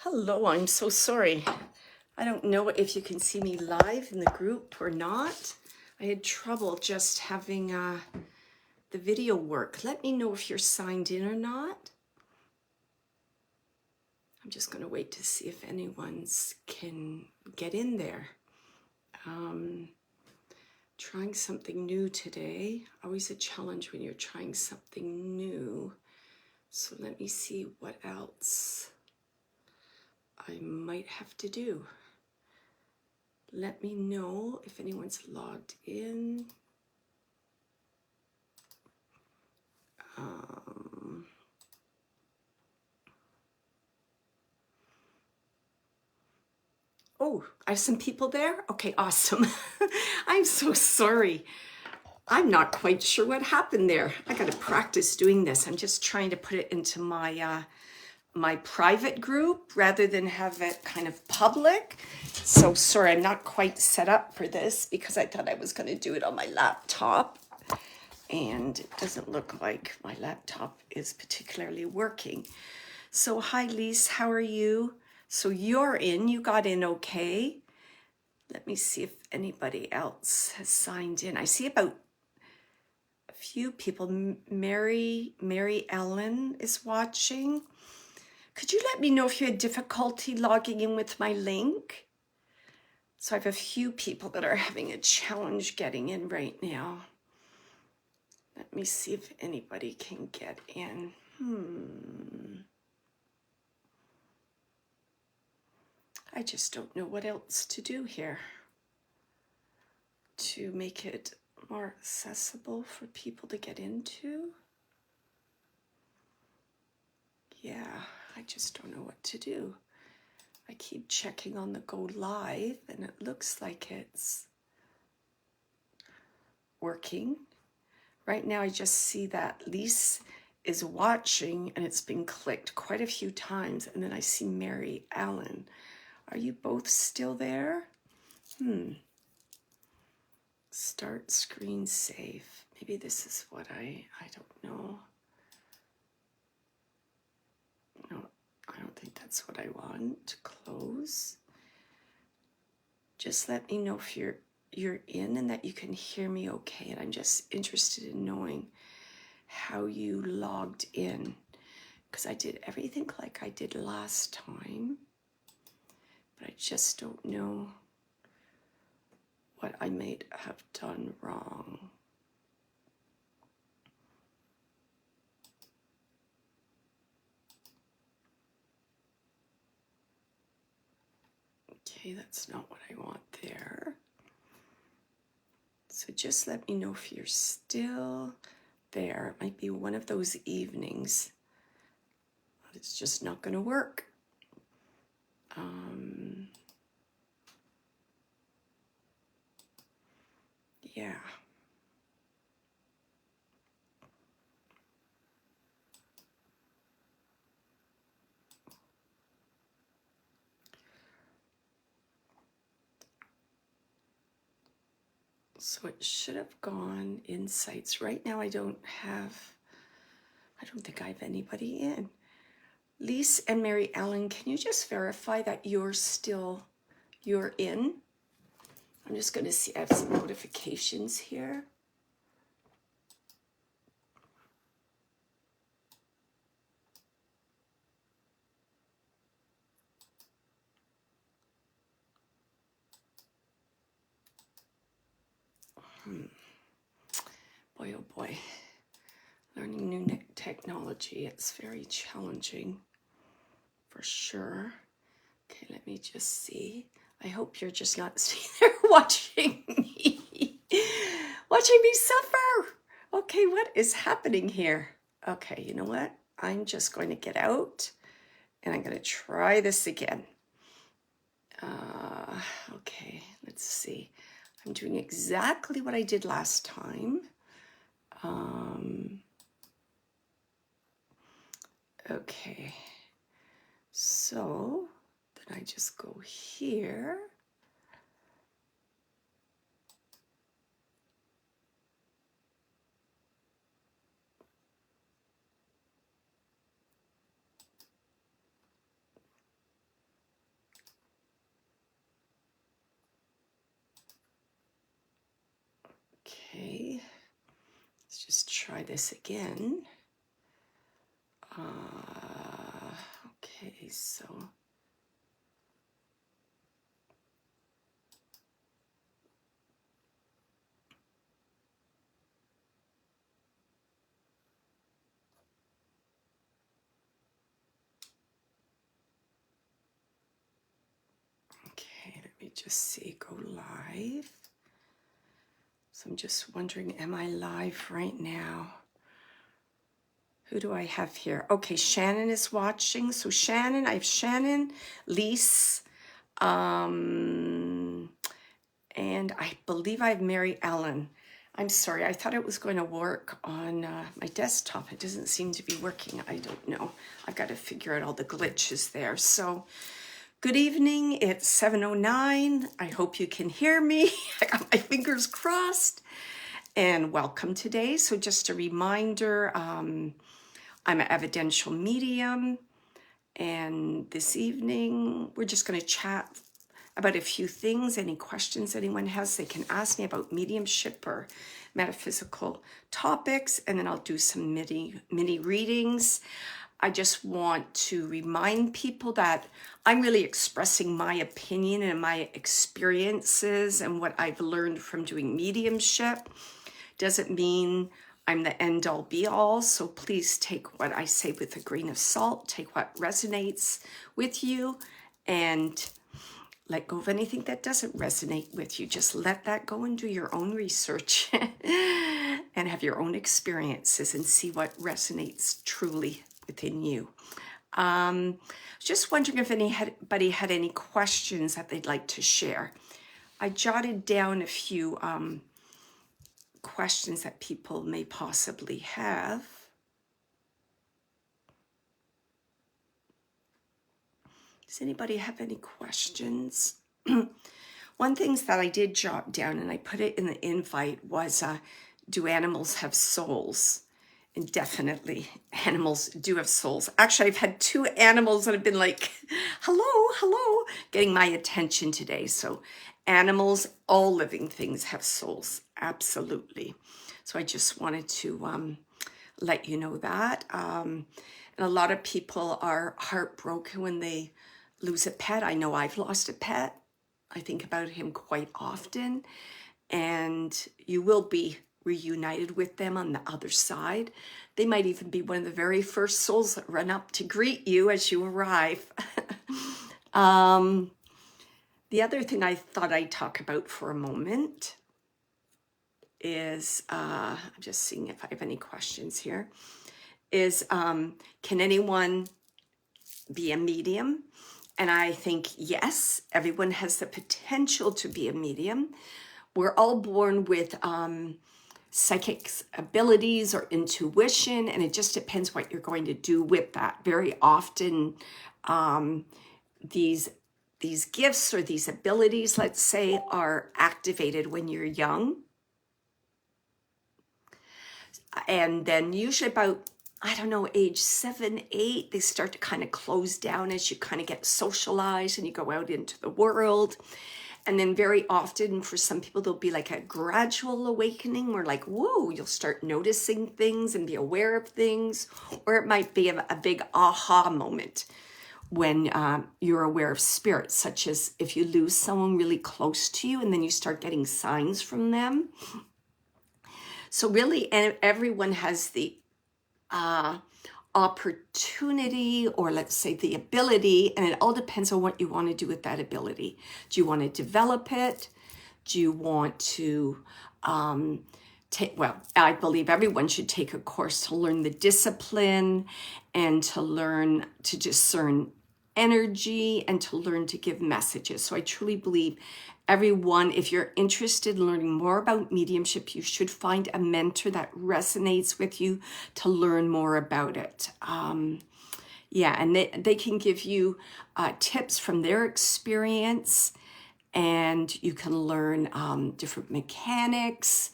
Hello, I'm so sorry. I don't know if you can see me live in the group or not. I had trouble just having the video work. Let me know if you're signed in or not. I'm just going to wait to see if anyone's can get in there. Trying something new today. Always a challenge when you're trying something new. So let me see what else I might have to do. Let me know if anyone's logged in. Oh, I have some people there? Okay, awesome. I'm so sorry. I'm not quite sure what happened there. I got to practice doing this. I'm just trying to put it into my my private group rather than have it kind of public. So sorry, I'm not quite set up for this because I thought I was going to do it on my laptop. And it doesn't look like my laptop is particularly working. So hi, Lise, how are you? So you're in, you got in okay. Let me see if anybody else has signed in. I see about a few people. Mary Ellen is watching. Could you let me know if you had difficulty logging in with my link? So I have a few people that are having a challenge getting in right now. Let me see if anybody can get in. I just don't know what else to do here to make it more accessible for people to get into. Yeah, I just don't know what to do. I keep checking on the go live and it looks like it's working. Right now I just see that Lise is watching and it's been clicked quite a few times, and then I see Mary Allen. Are you both still there? Start screen save. Maybe this is what I don't know. No, I don't think that's what I want. Close. Just let me know if you're in and that you can hear me okay. And I'm just interested in knowing how you logged in, because I did everything like I did last time, but I just don't know what I might have done wrong. Okay, that's not what I want there. So just let me know if you're still there. It might be one of those evenings, but it's just not going to work. Yeah. So it should have gone insights. Right now I don't think I have anybody in. Lise and Mary Ellen, can you just verify that you're in? I'm just going to see, I have some notifications here. Boy, oh boy. Learning new technology, it's very challenging for sure. Okay, let me just see. I hope you're just not sitting there watching me, suffer. Okay, what is happening here? Okay, you know what? I'm just going to get out and I'm going to try this again. Okay, let's see. I'm doing exactly what I did last time. Okay, so then I just go here. try this again. Okay, so okay, let me just see, go live. So I'm just wondering, am I live right now? Who do I have here? Okay, Shannon is watching. So Shannon, I have Shannon, Lise, and I believe I have Mary Ellen. I'm sorry, I thought it was going to work on my desktop. It doesn't seem to be working. I don't know. I've got to figure out all the glitches there. So good evening. It's 7:09. I hope you can hear me. I got my fingers crossed. And welcome today. So just a reminder, I'm an evidential medium, and this evening we're just going to chat about a few things. Any questions anyone has, they can ask me about mediumship or metaphysical topics, and then I'll do some mini readings. I just want to remind people that I'm really expressing my opinion and my experiences and what I've learned from doing mediumship. Doesn't mean I'm the end all be all, so please take what I say with a grain of salt, take what resonates with you, and let go of anything that doesn't resonate with you. Just let that go and do your own research and have your own experiences and see what resonates truly within you. Just wondering if anybody had any questions that they'd like to share. I jotted down a few questions that people may possibly have. Does anybody have any questions? One thing that I did jot down, and I put it in the invite, was do animals have souls? And definitely animals do have souls. Actually, I've had two animals that have been like, hello, getting my attention today. So animals, all living things have souls, absolutely. So I just wanted to let you know that. And a lot of people are heartbroken when they lose a pet. I know I've lost a pet. I think about him quite often. And you will be reunited with them on the other side. They might even be one of the very first souls that run up to greet you as you arrive. The other thing I thought I'd talk about for a moment is, I'm just seeing if I have any questions here, is can anyone be a medium? And I think, yes, everyone has the potential to be a medium. We're all born with psychic abilities or intuition, and it just depends what you're going to do with that. Very often, these gifts or these abilities, let's say, are activated when you're young. And then usually about, I don't know, age 7, 8, they start to kind of close down as you kind of get socialized and you go out into the world. And then very often for some people, there'll be like a gradual awakening where like, whoa, you'll start noticing things and be aware of things. Or it might be a big aha moment when you're aware of spirits, such as if you lose someone really close to you and then you start getting signs from them. So really, everyone has the opportunity, or let's say the ability, and it all depends on what you want to do with that ability. Do you want to develop it? Do you want to I believe everyone should take a course to learn the discipline and to learn to discern energy and to learn to give messages. So I truly believe everyone, if you're interested in learning more about mediumship, you should find a mentor that resonates with you to learn more about it. And they can give you tips from their experience, and you can learn different mechanics.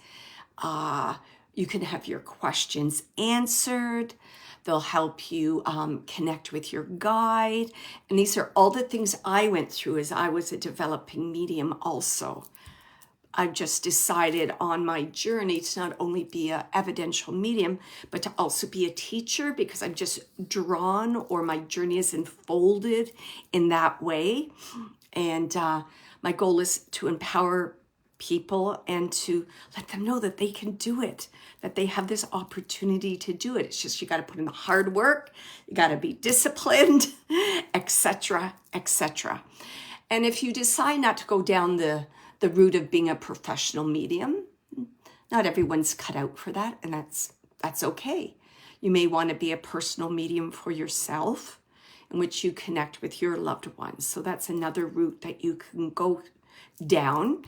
You can have your questions answered. They'll help you connect with your guide. And these are all the things I went through as I was a developing medium also. I've just decided on my journey to not only be an evidential medium, but to also be a teacher, because I'm just drawn, or my journey is unfolded in that way. And my goal is to empower people and to let them know that they can do it, that they have this opportunity to do it. It's just, you got to put in the hard work, you got to be disciplined, etc., etc. And if you decide not to go down the route of being a professional medium, not everyone's cut out for that, and that's okay. You may want to be a personal medium for yourself, in which you connect with your loved ones. So that's another route that you can go down.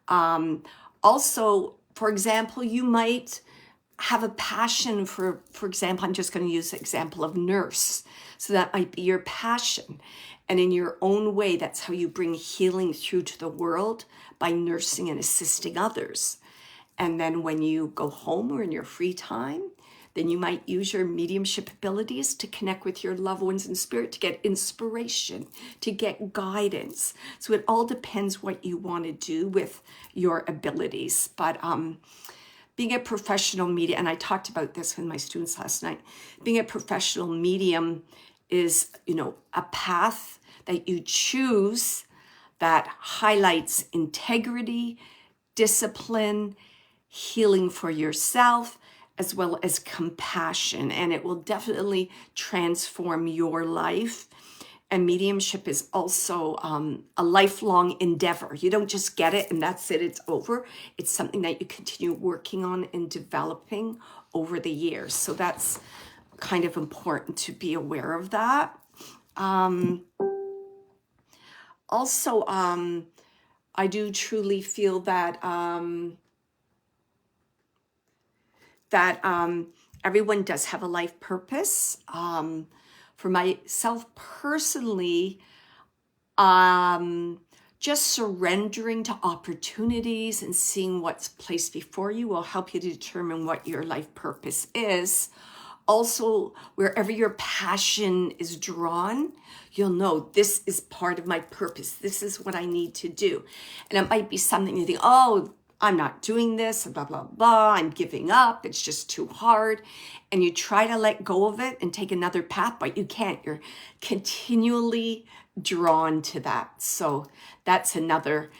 Also, for example, you might have a passion for example, I'm just going to use the example of nurse. So that might be your passion. And in your own way, that's how you bring healing through to the world, by nursing and assisting others. And then when you go home or in your free time, then you might use your mediumship abilities to connect with your loved ones in spirit, to get inspiration, to get guidance. So it all depends what you want to do with your abilities. But being a professional medium, and I talked about this with my students last night, being a professional medium is, a path that you choose that highlights integrity, discipline, healing for yourself, as well as compassion. And it will definitely transform your life. And mediumship is also a lifelong endeavor. You don't just get it and that's it, it's over. It's something that you continue working on and developing over the years. So that's kind of important to be aware of that. Also, I do truly feel that everyone does have a life purpose. For myself personally, just surrendering to opportunities and seeing what's placed before you will help you to determine what your life purpose is. Also, wherever your passion is drawn, you'll know this is part of my purpose. This is what I need to do. And it might be something you think, oh, I'm not doing this, blah, blah, blah. I'm giving up. It's just too hard. And you try to let go of it and take another path, but you can't. You're continually drawn to that. So that's another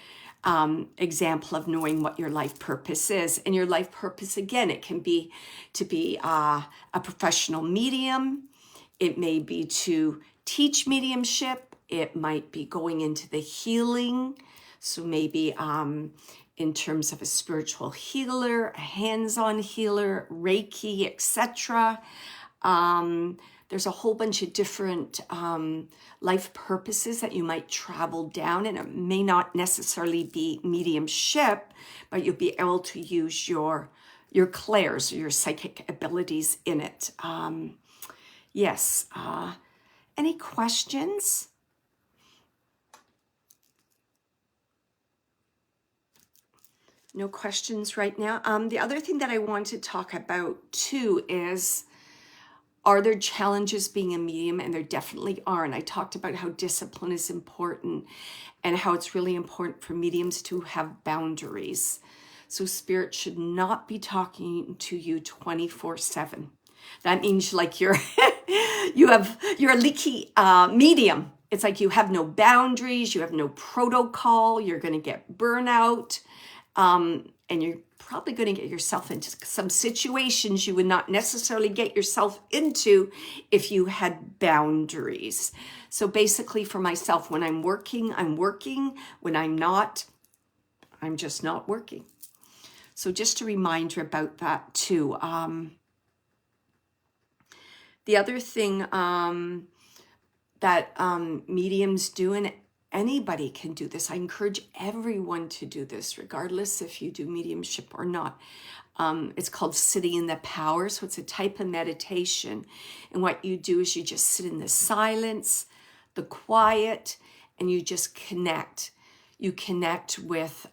example of knowing what your life purpose is. And your life purpose, again, it can be to be a professional medium. It may be to teach mediumship. It might be going into the healing. So maybe in terms of a spiritual healer, a hands-on healer, Reiki, etc. There's a whole bunch of different life purposes that you might travel down, and it may not necessarily be mediumship, but you'll be able to use your clairs or your psychic abilities in it. Yes. Any questions? No questions right now. The other thing that I want to talk about too is, are there challenges being a medium? And there definitely are. And I talked about how discipline is important and how it's really important for mediums to have boundaries. So spirit should not be talking to you 24/7. That means like you're a leaky medium. It's like you have no boundaries, you have no protocol, you're going to get burnout. And you're probably going to get yourself into some situations you would not necessarily get yourself into if you had boundaries. So basically for myself, when I'm working, I'm working. When I'm not, I'm just not working. So just a reminder about that too. The other thing that mediums do, and anybody can do this. I encourage everyone to do this, regardless if you do mediumship or not. It's called sitting in the power. So it's a type of meditation. And what you do is you just sit in the silence, the quiet, and you just connect. You connect with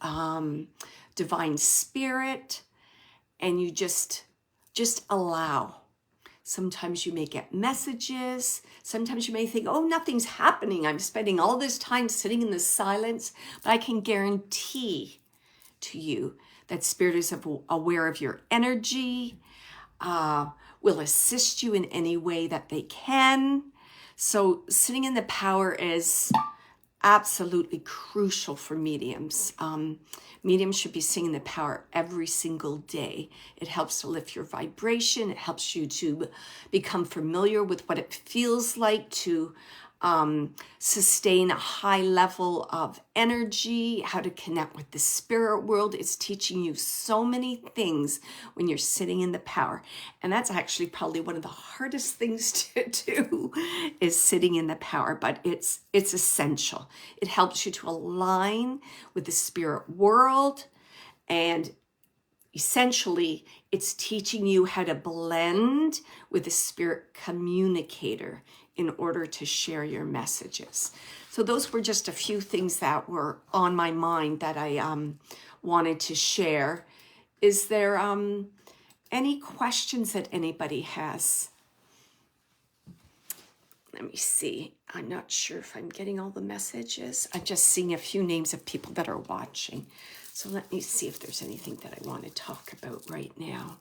divine spirit, and you just allow. Sometimes you may get messages. Sometimes you may think, oh, nothing's happening. I'm spending all this time sitting in the silence. But I can guarantee to you. That Spirit is aware of your energy, will assist you in any way that they can. So sitting in the power is absolutely crucial for mediums. Mediums should be singing the power every single day. It helps to lift your vibration. It helps you to become familiar with what it feels like to sustain a high level of energy, how to connect with the spirit world. It's teaching you so many things when you're sitting in the power. And that's actually probably one of the hardest things to do, is sitting in the power, but it's essential. It helps you to align with the spirit world, and essentially, it's teaching you how to blend with the spirit communicator in order to share your messages. So those were just a few things that were on my mind that I wanted to share. Is there any questions that anybody has? Let me see. I'm not sure if I'm getting all the messages. I'm just seeing a few names of people that are watching. So let me see if there's anything that I want to talk about right now.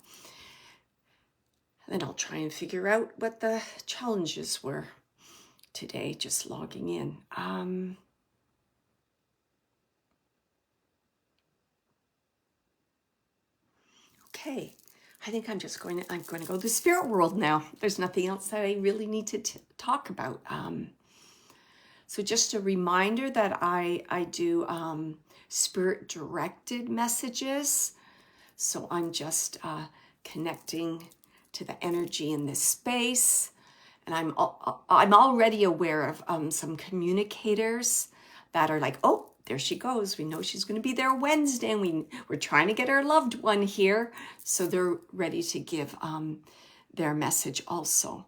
Then I'll try and figure out what the challenges were today, just logging in. Okay, I think I'm going to go to the spirit world now. There's nothing else that I really need to talk about. So just a reminder that I do spirit directed messages. So I'm just connecting to the energy in this space. And I'm already aware of some communicators that are like, oh, there she goes. We know she's going to be there Wednesday, and we're trying to get our loved one here. So they're ready to give their message also.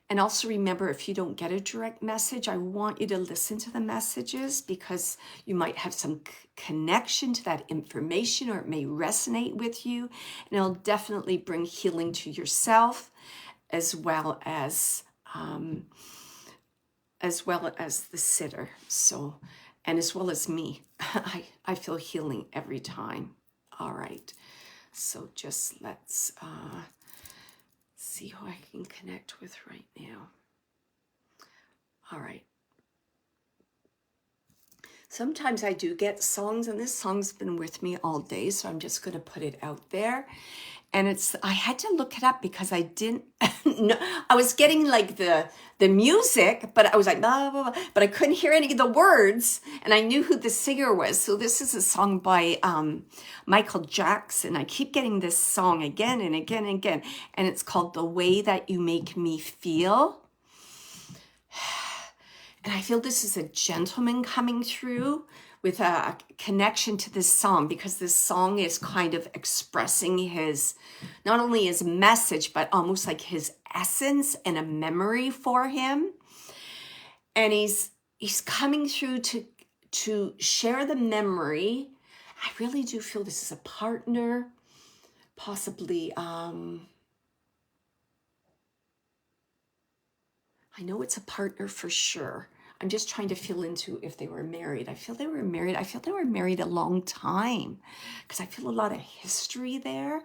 And also remember, if you don't get a direct message, I want you to listen to the messages, because you might have some connection to that information, or it may resonate with you, and it'll definitely bring healing to yourself, as well as the sitter. So, and as well as me, I feel healing every time. All right. So just let's see who I can connect with right now. All right. Sometimes I do get songs, and this song's been with me all day, so I'm just going to put it out there. And I had to look it up because I didn't know. I was getting like the music, but I was like, blah, blah, blah, but I couldn't hear any of the words, and I knew who the singer was. So this is a song by Michael Jackson. I keep getting this song again and again and again, and it's called The Way That You Make Me Feel. And I feel this is a gentleman coming through with a connection to this song, because this song is kind of expressing not only his message, but almost like his essence and a memory for him. And he's coming through to share the memory. I really do feel this is a partner, possibly, I know it's a partner for sure. I'm just trying to feel into if they were married. I feel they were married. I feel they were married a long time, because I feel a lot of history there.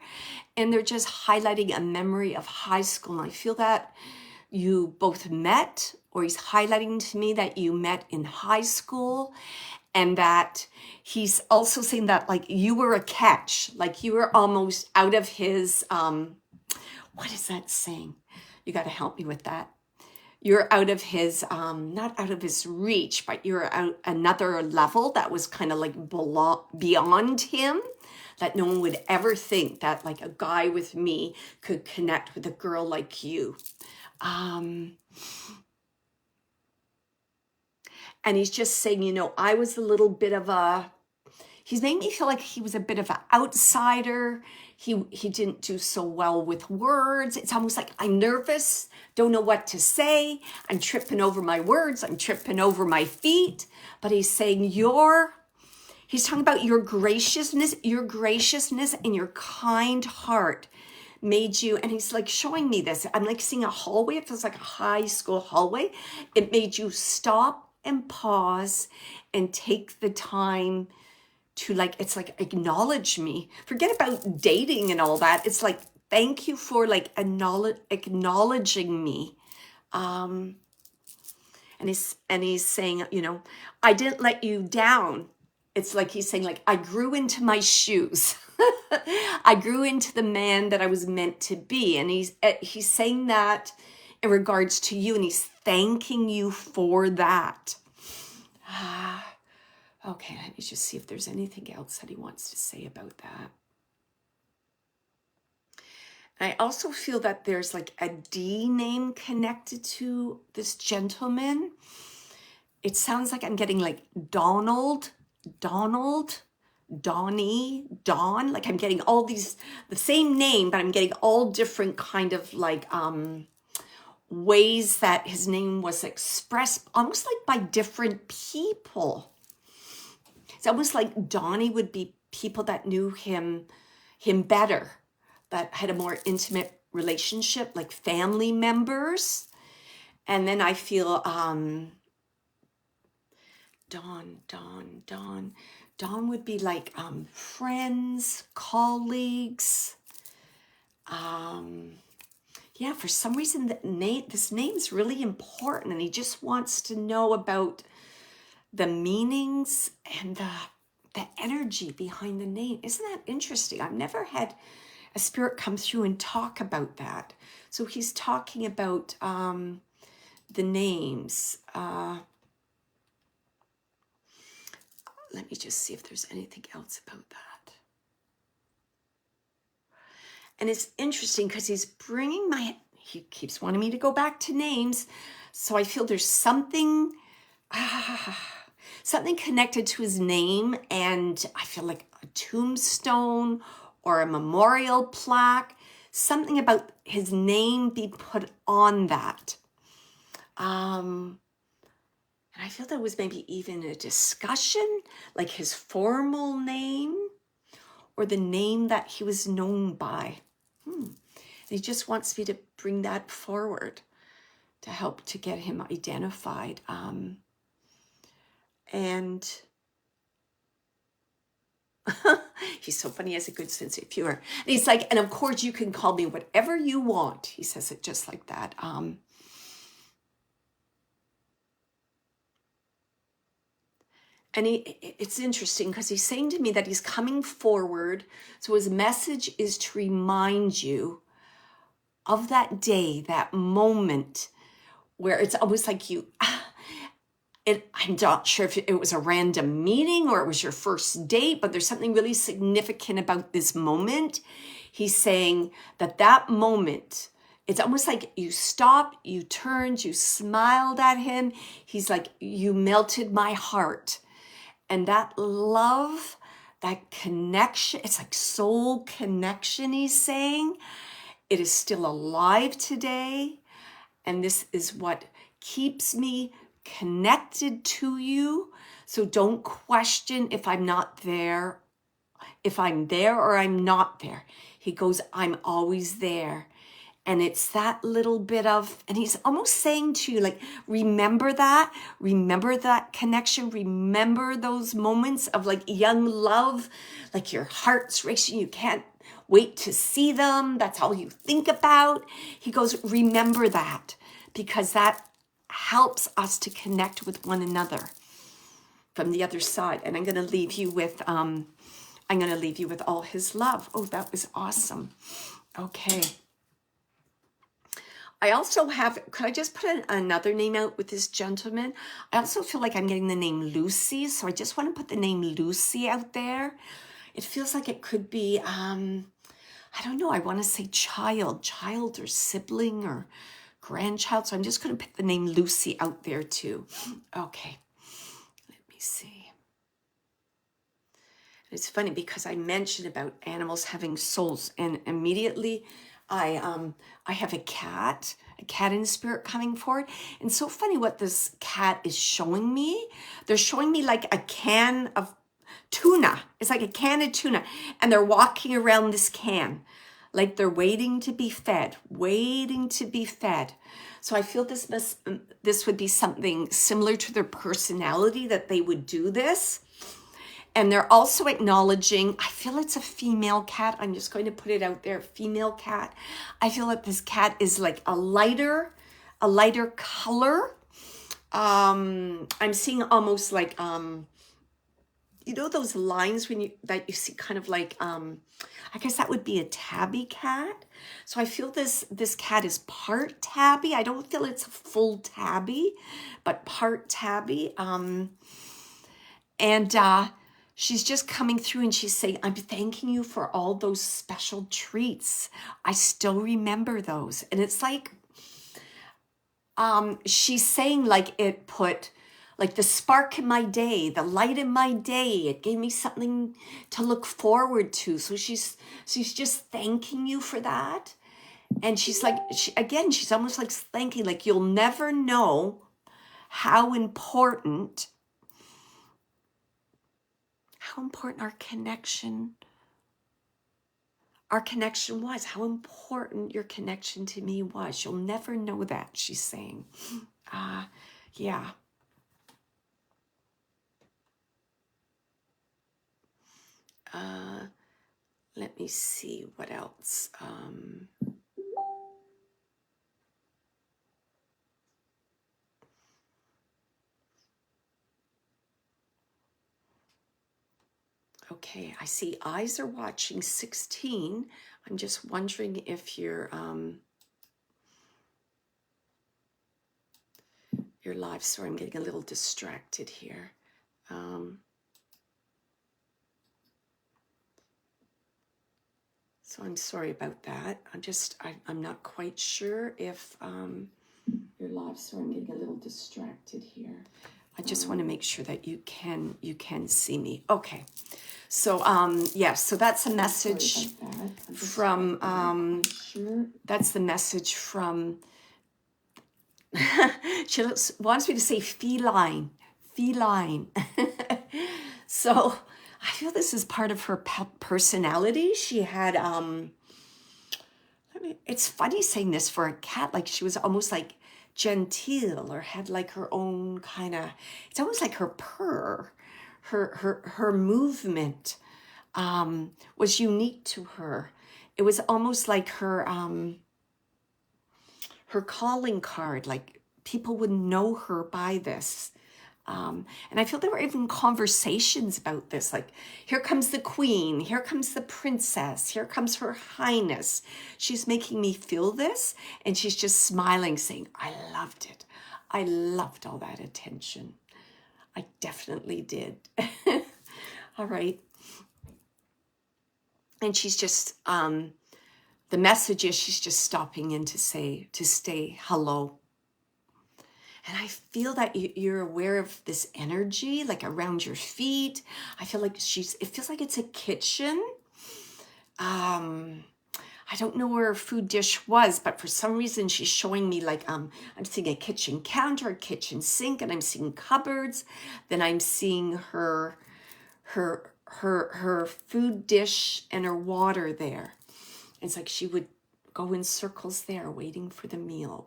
And they're just highlighting a memory of high school. And I feel that you both met, or he's highlighting to me that you met in high school. And that he's also saying that like you were a catch, like you were almost out of his, what is that saying? You got to help me with that. You're out of his, not out of his reach, but you're out another level that was kind of like beyond him, that no one would ever think that like a guy with me could connect with a girl like you. And he's just saying, I was a little bit of he's made me feel like he was a bit of an outsider. He didn't do so well with words. It's almost like I'm nervous, don't know what to say. I'm tripping over my words. I'm tripping over my feet. But he's saying he's talking about your graciousness and your kind heart made you, and he's like showing me this. I'm like seeing a hallway. It feels like a high school hallway. It made you stop and pause and take the time to like, it's like, acknowledge me. Forget about dating and all that. It's like, thank you for like acknowledging me. And he's saying, you know, I didn't let you down. It's like he's saying, like, I grew into my shoes. I grew into the man that I was meant to be. And he's saying that in regards to you, and he's thanking you for that. Okay, let me just see if there's anything else that he wants to say about that. And I also feel that there's like a D name connected to this gentleman. It sounds like I'm getting like Donald, Donnie, Don. Like I'm getting all these, the same name, but I'm getting all different kind of like ways that his name was expressed, almost like by different people. It's almost like Donnie would be people that knew him better, that had a more intimate relationship, like family members. And then I feel Don would be like friends, colleagues. Yeah, for some reason this name's really important, and he just wants to know about the meanings and the energy behind the name. Isn't that interesting? I've never had a spirit come through and talk about that. So he's talking about the names. Let me just see if there's anything else about that. And it's interesting because he's bringing he keeps wanting me to go back to names. So I feel there's something connected to his name, and I feel like a tombstone or a memorial plaque, something about his name be put on that. And I feel there was maybe even a discussion, like his formal name or the name that he was known by. And he just wants me to bring that forward to help to get him identified. And he's so funny, he has a good sense of humor. And he's like, and of course you can call me whatever you want. He says it just like that. And it's interesting because he's saying to me that he's coming forward. So his message is to remind you of that day, that moment where it's almost like I'm not sure if it was a random meeting or it was your first date, but there's something really significant about this moment. He's saying that moment, it's almost like you stopped, you turned, you smiled at him. He's like, you melted my heart. And that love, that connection, it's like soul connection, he's saying. It is still alive today. And this is what keeps me connected to you. So don't question if I'm not there, if I'm there or I'm not there. He goes, I'm always there. And it's that little bit of, and he's almost saying to you, like, remember that connection, remember those moments of like young love, like your heart's racing, you can't wait to see them, that's all you think about. He goes, remember that, because that helps us to connect with one another from the other side. And I'm going to leave you with all his love. Oh, that was awesome. Okay. I also have, could I just put another name out with this gentleman? I also feel like I'm getting the name Lucy, so I just want to put the name Lucy out there. It feels like it could be, I don't know, I want to say child or sibling or grandchild, so I'm just going to put the name Lucy out there too. Okay, let me see. It's funny because I mentioned about animals having souls, and immediately I have a cat in spirit coming forward. And so funny what this cat is showing me. They're showing me like a can of tuna. It's like a can of tuna. And they're walking around this can like they're waiting to be fed. So I feel this would be something similar to their personality, that they would do this. And they're also acknowledging, I feel it's a female cat. I'm just going to put it out there, female cat. I feel that this cat is like a lighter color. I'm seeing almost like, you know, those lines that you see kind of like, I guess that would be a tabby cat. So I feel this cat is part tabby. I don't feel it's a full tabby, but part tabby. And she's just coming through and she's saying, I'm thanking you for all those special treats. I still remember those. And it's like, she's saying like it put like the spark in my day, the light in my day. It gave me something to look forward to. So she's just thanking you for that. And she's like, she's almost like thanking, like you'll never know how important our connection was, how important your connection to me was. You'll never know that, she's saying. Yeah. Let me see what else. Okay, I see eyes are watching 16. I'm just wondering if you're live. Sorry, I'm getting a little distracted here. So I'm sorry about that. I'm not quite sure if you're live. Sorry, I'm getting a little distracted here. I just want to make sure that you can see me. Okay. So so that's a message from that's the message from she wants me to say feline. So I feel this is part of her personality. She had it's funny saying this for a cat, like she was almost like genteel or had like her own kind of, it's almost like her purr, her movement was unique to her. It was almost like her calling card, like people would know her by this. And I feel there were even conversations about this, like, here comes the queen, here comes the princess, here comes her highness. She's making me feel this, and she's just smiling, saying, I loved it. I loved all that attention. I definitely did. All right. And she's just, the message is she's just stopping in to stay hello. And I feel that you're aware of this energy, like around your feet. I feel like it feels like it's a kitchen. I don't know where her food dish was, but for some reason she's showing me like, I'm seeing a kitchen counter, a kitchen sink, and I'm seeing cupboards. Then I'm seeing her food dish and her water there. It's like she would go in circles there, waiting for the meal.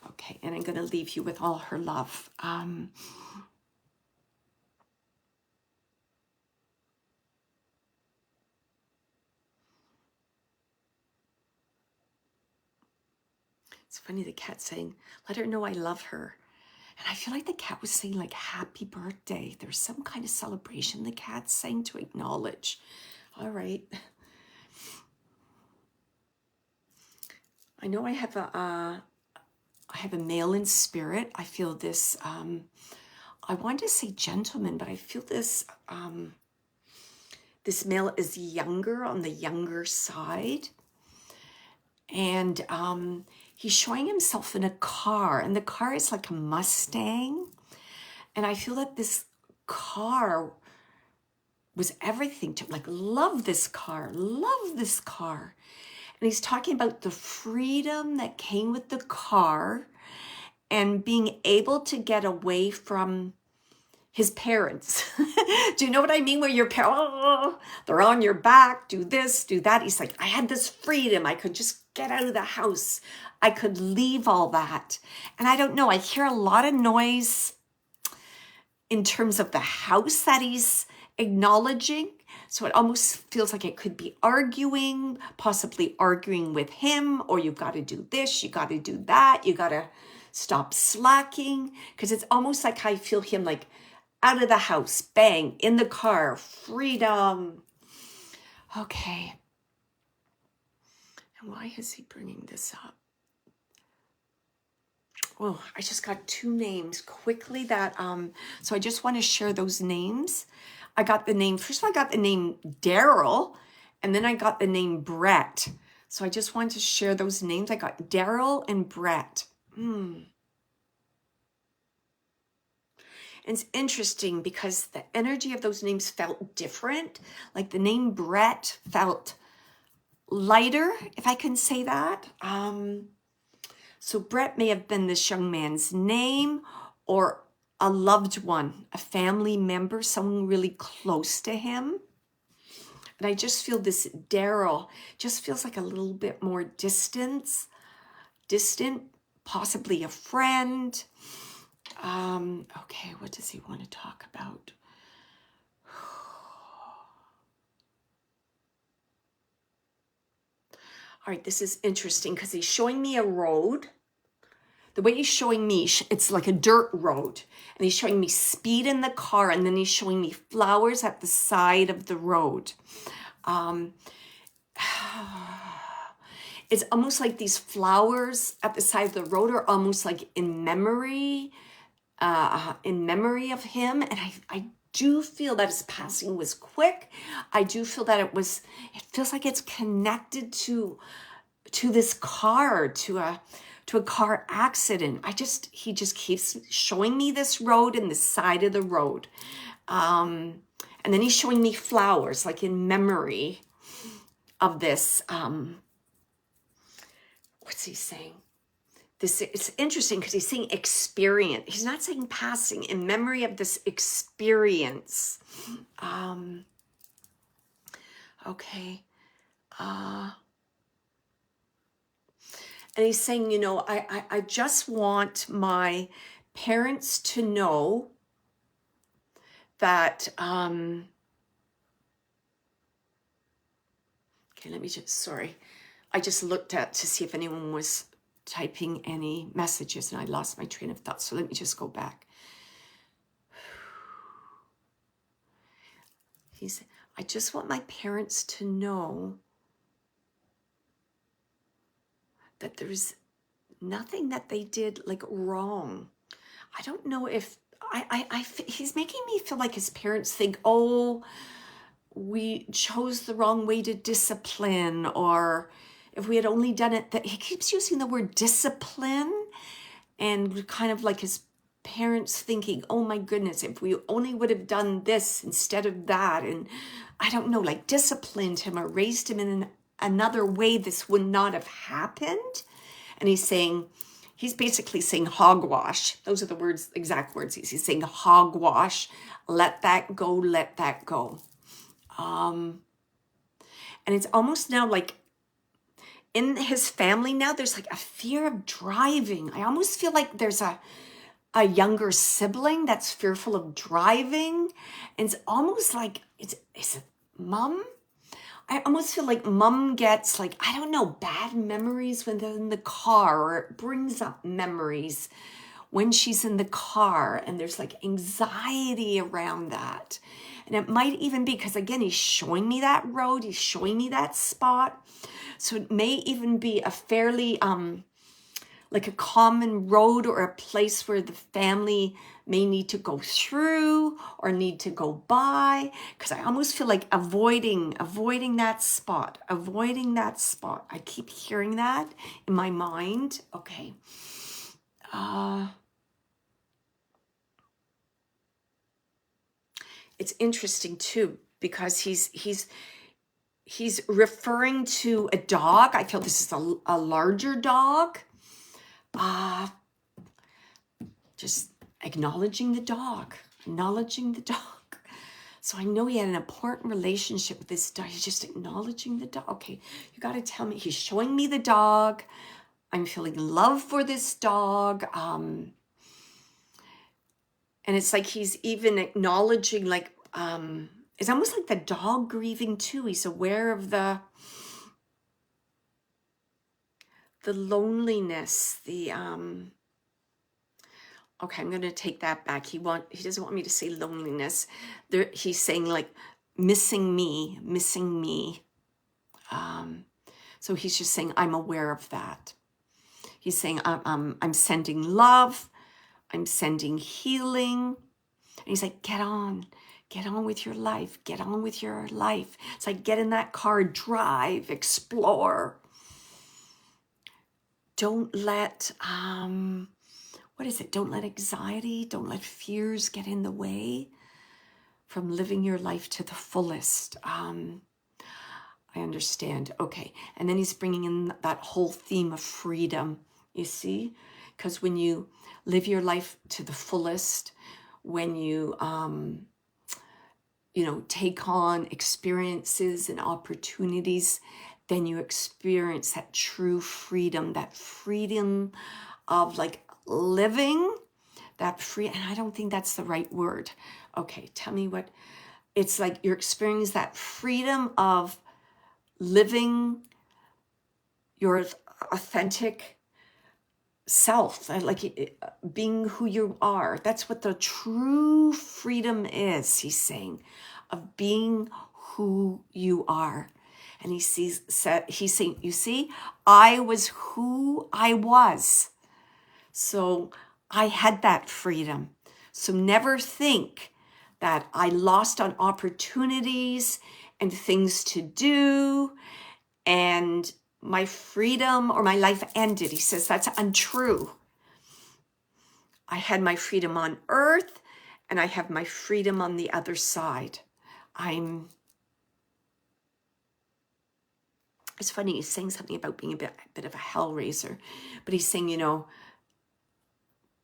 Okay, and I'm going to leave you with all her love. It's funny, the cat saying, let her know I love her. And I feel like the cat was saying like, happy birthday. There's some kind of celebration the cat's saying to acknowledge. All right. I know I have a male in spirit. I feel this, I want to say gentleman, but I feel this, this male is younger, on the younger side. And he's showing himself in a car, and the car is like a Mustang. And I feel that this car was everything to him, like, love this car. And he's talking about the freedom that came with the car and being able to get away from his parents. Do you know what I mean? Where your parents, they're on your back, do this, do that. He's like, I had this freedom. I could just get out of the house. I could leave all that. And I don't know, I hear a lot of noise in terms of the house that he's acknowledging. So it almost feels like it could be arguing, possibly arguing with him, or you've got to do this, you got to do that, you got to stop slacking. Because it's almost like I feel him like out of the house, bang, in the car, freedom. Okay. And why is he bringing this up? Oh, I just got 2 names quickly that, so I just want to share those names. I got the name, first of all, I got the name Daryl, and then I got the name Brett. So I just wanted to share those names. I got Daryl and Brett. And it's interesting because the energy of those names felt different. Like the name Brett felt lighter, if I can say that. So Brett may have been this young man's name, or a loved one, a family member, someone really close to him. And I just feel this Daryl just feels like a little bit more distant, possibly a friend. Okay, what does he want to talk about? All right, this is interesting because he's showing me a road. The way he's showing me, it's like a dirt road. And he's showing me speed in the car, and then he's showing me flowers at the side of the road. It's almost like these flowers at the side of the road are almost like in memory of him. And I do feel that his passing was quick. I do feel that it feels like it's connected to this car, to a car accident. He just keeps showing me this road and the side of the road. And then he's showing me flowers, like in memory of this. What's he saying? It's interesting because he's saying experience. He's not saying passing, in memory of this experience. Okay. And he's saying, you know, I just want my parents to know that, okay, let me just, sorry. I just looked to see if anyone was typing any messages and I lost my train of thought. So let me just go back. I just want my parents to know that there's nothing that they did like wrong. I don't know if he's making me feel like his parents think, oh, we chose the wrong way to discipline, or if we had only done it, that he keeps using the word discipline, and kind of like his parents thinking, oh my goodness, if we only would have done this instead of that, and I don't know, like disciplined him or raised him in another way, this would not have happened. And he's basically saying hogwash. Those are the words, exact words. He's saying hogwash. Let that go, let that go. And it's almost now like in his family now, there's like a fear of driving. I almost feel like there's a younger sibling that's fearful of driving. And it's almost like, is it mom? I almost feel like mom gets like, I don't know, bad memories when they're in the car, or it brings up memories when she's in the car, and there's like anxiety around that. And it might even be because, again, he's showing me that road, he's showing me that spot. So it may even be a fairly, like a common road, or a place where the family may need to go through or need to go by, because I almost feel like avoiding that spot. I keep hearing that in my mind. Okay. It's interesting too, because he's referring to a dog. I feel this is a larger dog. Just acknowledging the dog. So I know he had an important relationship with this dog. He's just acknowledging the dog. Okay, you got to tell me. He's showing me the dog. I'm feeling love for this dog. And it's like he's even acknowledging, like, it's almost like the dog grieving too. He's aware of the loneliness, okay, I'm going to take that back. He doesn't want me to say loneliness. He's saying like missing me. So he's just saying, I'm aware of that. He's saying, I'm sending love. I'm sending healing. And he's like, get on with your life. Get on with your life. It's like, get in that car, drive, explore. Don't let, what is it? Don't let anxiety, don't let fears get in the way from living your life to the fullest. I understand. Okay. And then he's bringing in that whole theme of freedom, you see? Because when you live your life to the fullest, when you, take on experiences and opportunities, then you experience that true freedom, that freedom of like living, that free, and I don't think that's the right word. Okay, tell me what, it's like you're experiencing that freedom of living your authentic self, like being who you are. That's what the true freedom is, he's saying, of being who you are. And he's saying, you see, I was who I was. So I had that freedom. So never think that I lost on opportunities and things to do and my freedom or my life ended. He says that's untrue. I had my freedom on earth and I have my freedom on the other side. It's funny, he's saying something about being a bit of a hellraiser, but he's saying,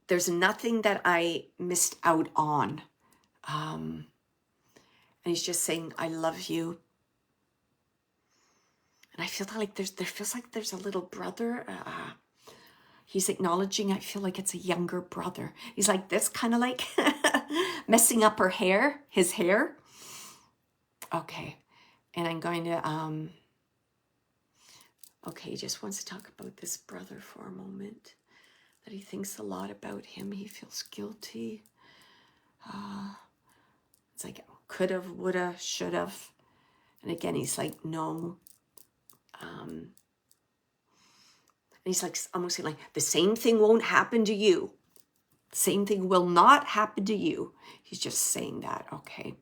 there's nothing that I missed out on. And he's just saying, I love you. And I feel like there feels like there's a little brother. He's acknowledging, I feel like it's a younger brother. He's like this, kind of like messing up his hair. Okay. And I'm going to, okay, he just wants to talk about this brother for a moment. That he thinks a lot about him. He feels guilty. It's like could've, woulda, should've. And again, he's like, no. And he's like, almost saying like, the same thing won't happen to you. The same thing will not happen to you. He's just saying that, okay.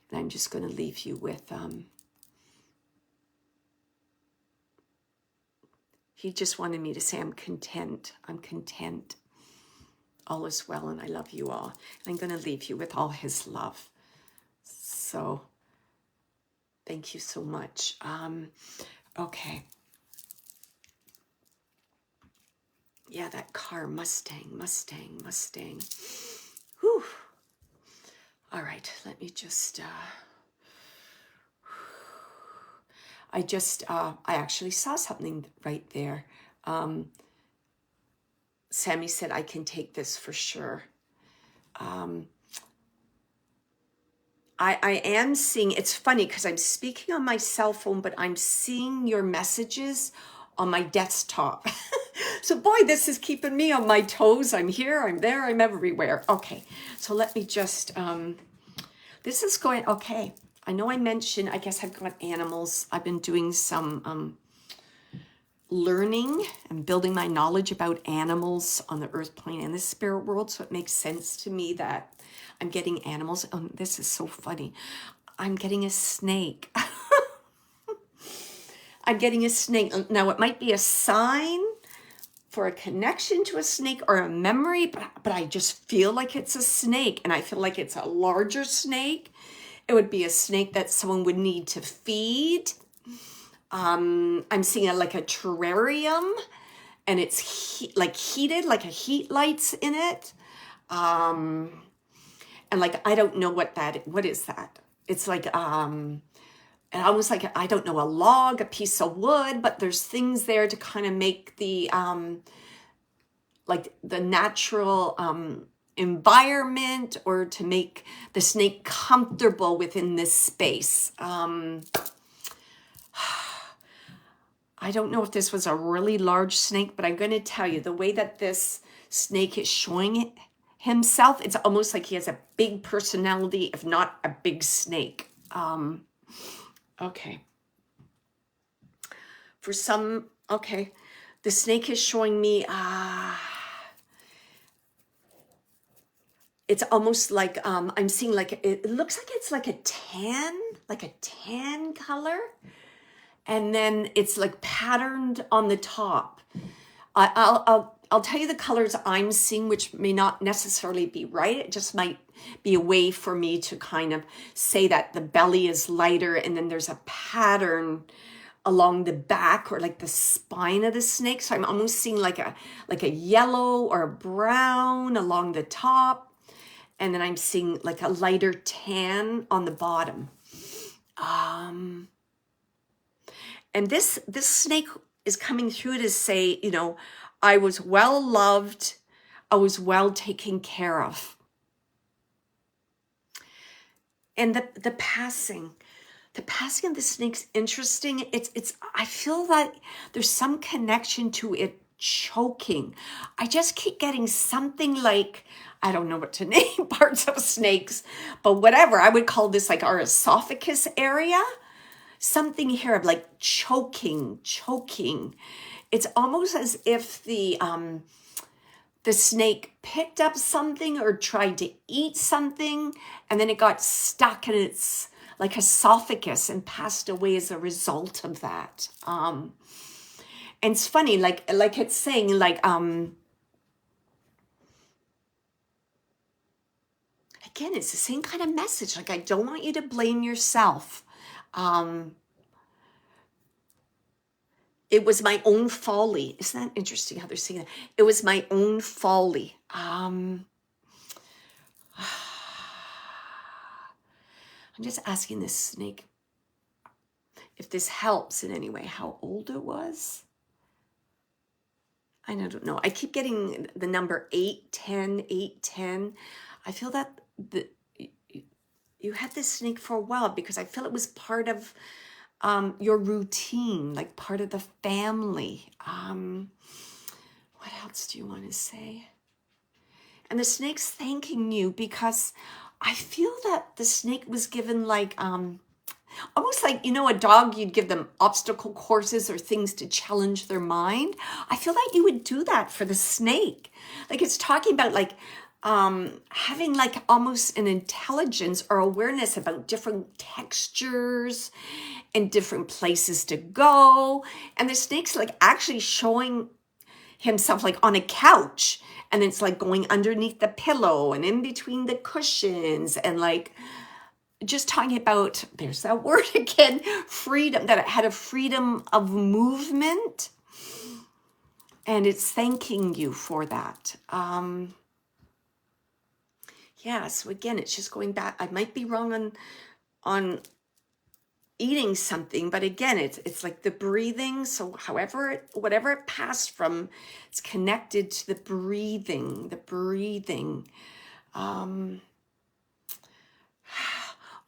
And I'm just going to leave you with, he just wanted me to say, I'm content. I'm content. All is well and I love you all. And I'm going to leave you with all his love. So thank you so much. Okay. Yeah, that car, Mustang. Whew. All right, let me just, I actually saw something right there. Sammy said, I can take this for sure. I am seeing, it's funny because I'm speaking on my cell phone, but I'm seeing your messages on my desktop. So boy, this is keeping me on my toes. I'm here, I'm there, I'm everywhere. Okay, so let me just, this is going, okay. I know I mentioned, I guess I've got animals. I've been doing some learning and building my knowledge about animals on the earth plane and the spirit world. So it makes sense to me that I'm getting animals. Oh, this is so funny. I'm getting a snake. I'm getting a snake. Now it might be a sign for a connection to a snake or a memory, but I just feel like it's a snake and I feel like it's a larger snake. It would be a snake that someone would need to feed. I'm seeing like a terrarium and it's heated, like a heat lights in it. And like, I don't know what is that? It's like, and almost like, I don't know, a log, a piece of wood, but there's things there to kind of make the, like the natural, environment or to make the snake comfortable within this space. I don't know if this was a really large snake, but I'm going to tell you the way that this snake is showing himself, it's almost like he has a big personality, if not a big snake. Okay. For some, okay, the snake is showing me, it's almost like, I'm seeing like, it looks like it's like a tan color. And then it's like patterned on the top. I'll tell you the colors I'm seeing, which may not necessarily be right. It just might be a way for me to kind of say that the belly is lighter and then there's a pattern along the back or like the spine of the snake. So I'm almost seeing like a yellow or a brown along the top. And then I'm seeing like a lighter tan on the bottom. And this snake is coming through to say, you know, I was well loved. I was well taken care of. And the passing of the snake's interesting. I feel that there's some connection to it choking. I just keep getting something like, I don't know what to name parts of snakes, but whatever. I would call this like our esophagus area. Something here of like choking. It's almost as if the snake picked up something or tried to eat something, and then it got stuck in its like esophagus and passed away as a result of that. And it's funny, like it's saying like, again, it's the same kind of message. Like, I don't want you to blame yourself. It was my own folly. Isn't that interesting how they're saying that? It was my own folly. I'm just asking this snake if this helps in any way, how old it was. I don't know. I keep getting the number 810, 810. I feel that you had this snake for a while because I feel it was part of your routine, like part of the family. What else do you want to say? And the snake's thanking you because I feel that the snake was given like, almost like, you know, a dog, you'd give them obstacle courses or things to challenge their mind. I feel like you would do that for the snake. Like it's talking about like, having like almost an intelligence or awareness about different textures and different places to go. And the snake's like actually showing himself like on a couch, and it's like going underneath the pillow and in between the cushions, and like just talking about, there's that word again, freedom, that it had a freedom of movement. And it's thanking you for that. Yeah, so again, it's just going back. I might be wrong on eating something, but again, it's like the breathing. So whatever it passed from, it's connected to the breathing,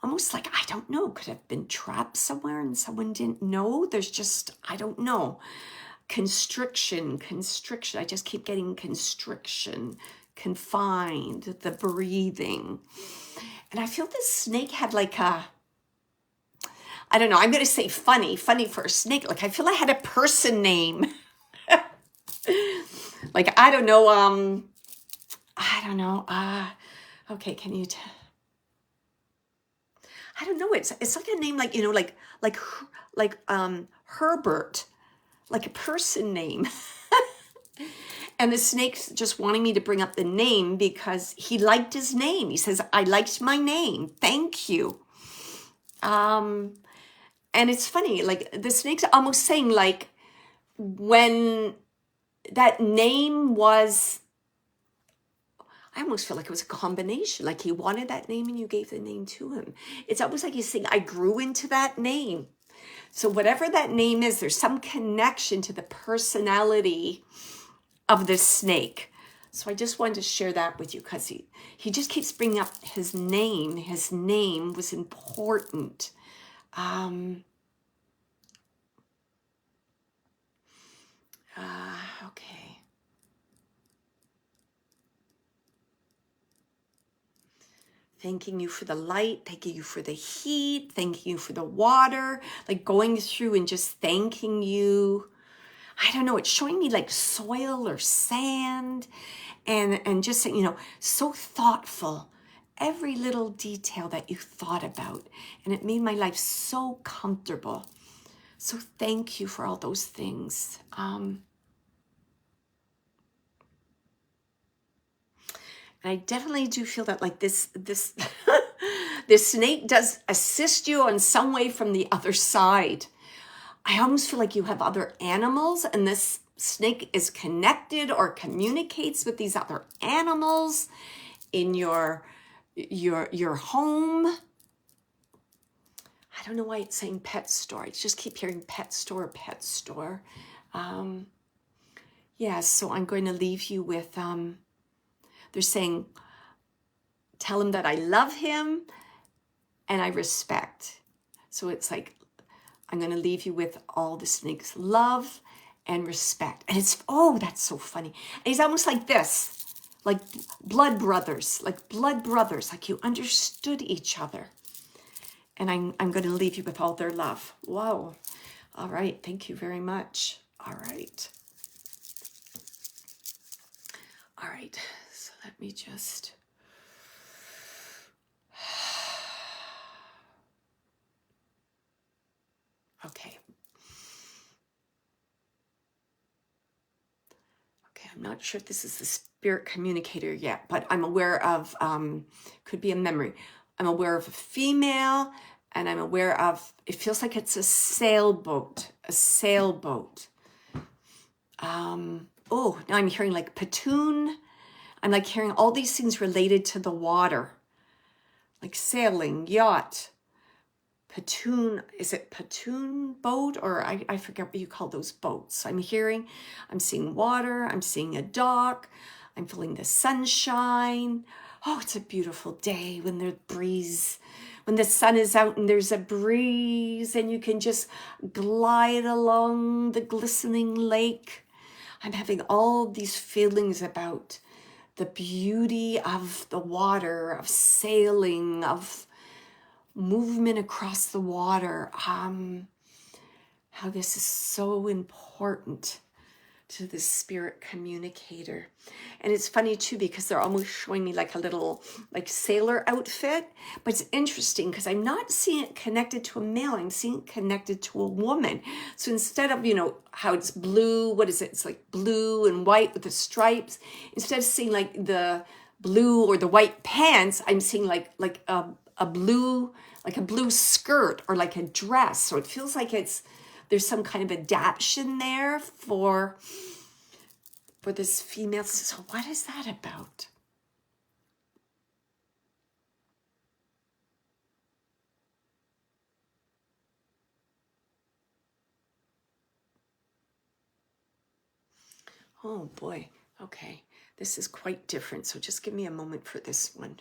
almost like, I don't know, could have been trapped somewhere and someone didn't know. There's just, I don't know. Constriction. I just keep getting constriction, confined, the breathing. And I feel this snake had like a, I don't know, I'm going to say funny for a snake. Like I feel I had a person name. Like, I don't know. Okay, can you I don't know. It's like a name, like, you know, like Herbert, like a person name. And the snake's just wanting me to bring up the name because he liked his name. He says, I liked my name. Thank you. And it's funny, like the snake's almost saying like when that name was, I almost feel like it was a combination. Like he wanted that name and you gave the name to him. It's almost like he's saying, I grew into that name. So whatever that name is, there's some connection to the personality of this snake. So I just wanted to share that with you because he just keeps bringing up his name. His name was important. Okay. Thanking you for the light, thanking you for the heat, thanking you for the water, like going through and just thanking you. I don't know, it's showing me like soil or sand and just, you know, so thoughtful. Every little detail that you thought about, and it made my life so comfortable. So thank you for all those things. And I definitely do feel that like this this snake does assist you in some way from the other side. I almost feel like you have other animals and this snake is connected or communicates with these other animals in your home. I don't know why it's saying pet store. I just keep hearing pet store, pet store. Yeah, so I'm going to leave you with, they're saying, tell him that I love him and I respect. So it's like, I'm going to leave you with all the snake's love and respect. And it's, oh, that's so funny. And he's almost like this, like blood brothers, like you understood each other. And I'm going to leave you with all their love. Wow. All right. Thank you very much. All right. All right. So let me just... Okay. Okay, I'm not sure if this is the spirit communicator yet, but I'm aware of, could be a memory. I'm aware of a female, and I'm aware of, it feels like it's a sailboat, Oh, now I'm hearing like platoon. I'm like hearing all these things related to the water, like sailing, yacht, platoon. Is it platoon boat? Or I forget what you call those boats. I'm seeing water. I'm seeing a dock. I'm feeling the sunshine. Oh, it's a beautiful day when there's breeze, when the sun is out and there's a breeze and you can just glide along the glistening lake. I'm having all these feelings about the beauty of the water, of sailing, of movement across the water, how this is so important to the spirit communicator. And it's funny too, because they're almost showing me like a little like sailor outfit, but it's interesting because I'm not seeing it connected to a male, I'm seeing it connected to a woman. So instead of, you know, how it's blue, what is it? It's like blue and white with the stripes. Instead of seeing like the blue or the white pants, I'm seeing like a blue skirt or like a dress. So it feels like there's some kind of adaptation there for this female. So what is that about? Oh boy. Okay. This is quite different. So just give me a moment for this one.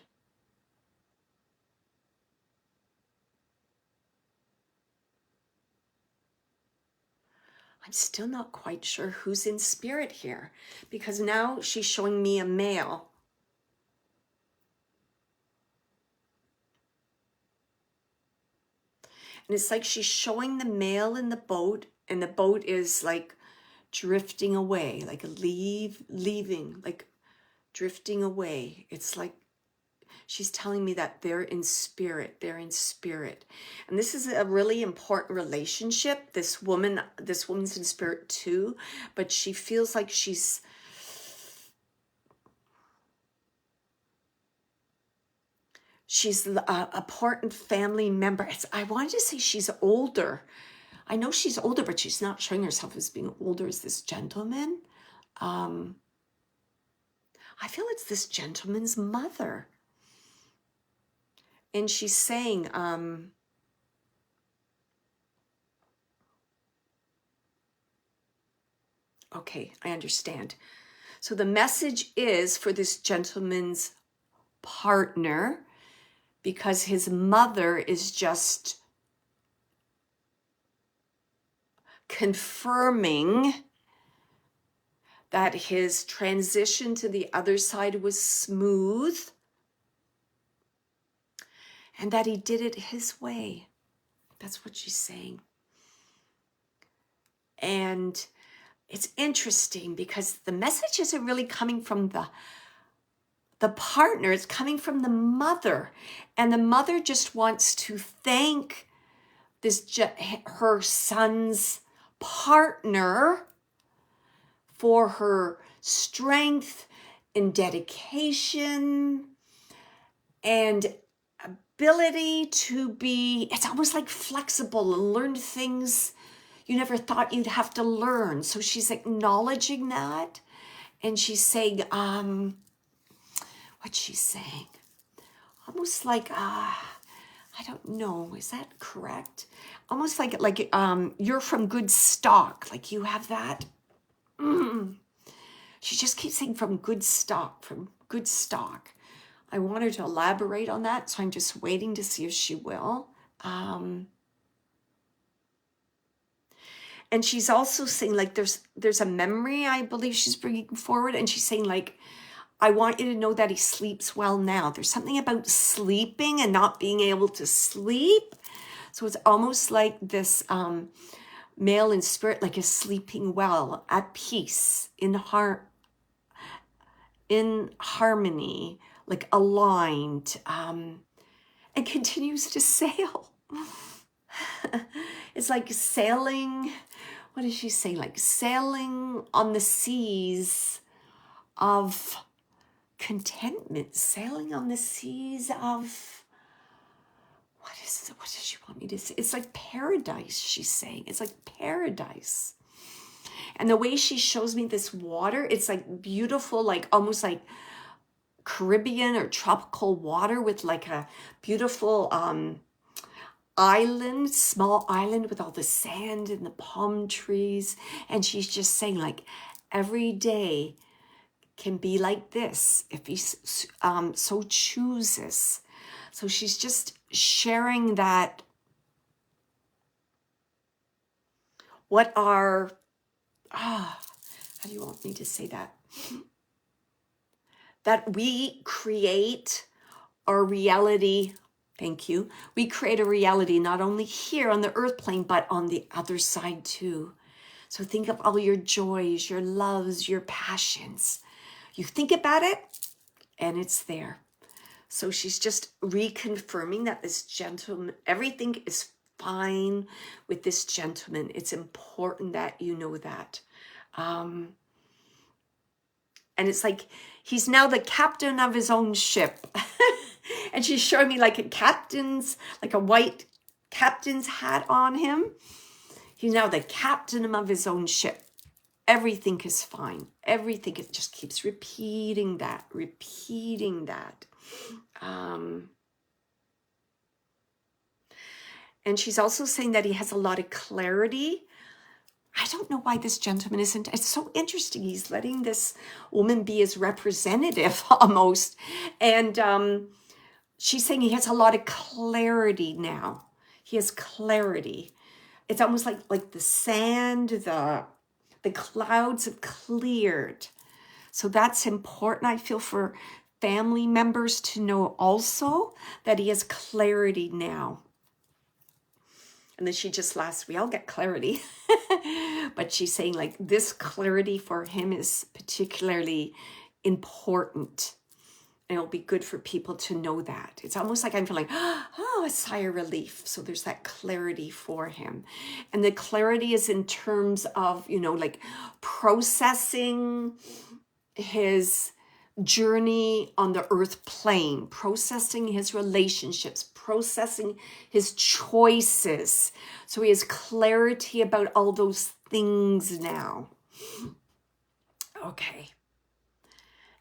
I'm still not quite sure who's in spirit here, because now she's showing me a male. And it's like she's showing the male in the boat, and the boat is like drifting away, like leaving, like drifting away. It's like she's telling me that they're in spirit. And this is a really important relationship. This woman's in spirit too, but she feels like she's a important family member. I wanted to say she's older. I know she's older, but she's not showing herself as being older as this gentleman. I feel it's this gentleman's mother. And she's saying, okay, I understand. So the message is for this gentleman's partner, because his mother is just confirming that his transition to the other side was smooth and that he did it his way. That's what she's saying. And it's interesting because the message isn't really coming from the partner, it's coming from the mother. And the mother just wants to thank her son's partner for her strength and dedication and ability to be, it's almost like flexible and learn things you never thought you'd have to learn. So she's acknowledging that. And she's saying, what's she saying? Almost like, I don't know, is that correct? Almost like you're from good stock, like you have that. She just keeps saying from good stock. I want her to elaborate on that, so I'm just waiting to see if she will. And she's also saying like there's a memory I believe she's bringing forward, and she's saying like, I want you to know that he sleeps well now. There's something about sleeping and not being able to sleep. So it's almost like this male in spirit like is sleeping well, at peace, in harmony, like aligned, and continues to sail. It's like sailing, what does she say? Like sailing on the seas of contentment, sailing on the seas of, what does she want me to say? It's like paradise, she's saying. It's like paradise. And the way she shows me this water, it's like beautiful, like almost like Caribbean or tropical water with like a beautiful island, small island with all the sand and the palm trees. And she's just saying like every day can be like this if he so chooses. So she's just sharing that what are, how do you want me to say that? That we create our reality. Thank you. We create a reality not only here on the earth plane, but on the other side too. So think of all your joys, your loves, your passions. You think about it and it's there. So she's just reconfirming that this gentleman, everything is fine with this gentleman. It's important that you know that. And it's like he's now the captain of his own ship. And she's showing me like a white captain's hat on him. He's now the captain of his own ship. Everything is fine. Everything, it just keeps repeating that. And she's also saying that he has a lot of clarity. I don't know why this gentleman isn't. It's so interesting. He's letting this woman be his representative almost. And she's saying he has a lot of clarity now. He has clarity. It's almost like the sand, the clouds have cleared. So that's important, I feel, for family members to know also that he has clarity now. And then she just laughs, we all get clarity. But she's saying like this clarity for him is particularly important. And it'll be good for people to know that. It's almost like I'm feeling, a sigh of relief. So there's that clarity for him. And the clarity is in terms of, like processing his journey on the earth plane, processing his relationships, processing his choices. So he has clarity about all those things now. Okay.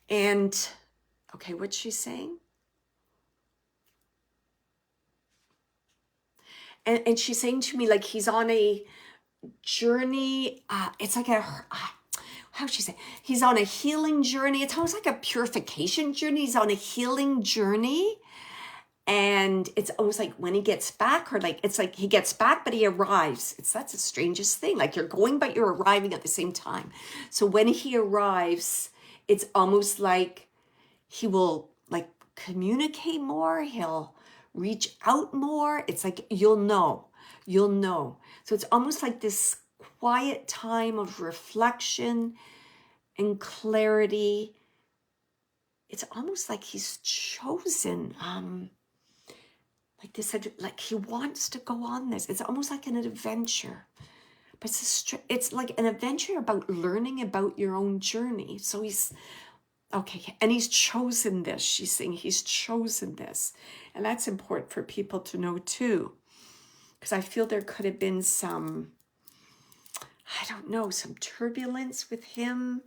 And, okay, what's she saying? And she's saying to me, like, he's on a journey. It's like how should I say, he's on a healing journey. It's almost like a purification journey. He's on a healing journey. And it's almost like when he gets back, or like, it's like he gets back, but he arrives. That's the strangest thing. Like you're going, but you're arriving at the same time. So when he arrives, it's almost like he will like communicate more. He'll reach out more. It's like, you'll know. So it's almost like this quiet time of reflection and clarity. It's almost like he's chosen, like this, like he wants to go on this. It's almost like an adventure, but it's like an adventure about learning about your own journey. So he's, okay, and he's chosen this. She's saying he's chosen this. And that's important for people to know too, because I feel there could have been some, I don't know, some turbulence with him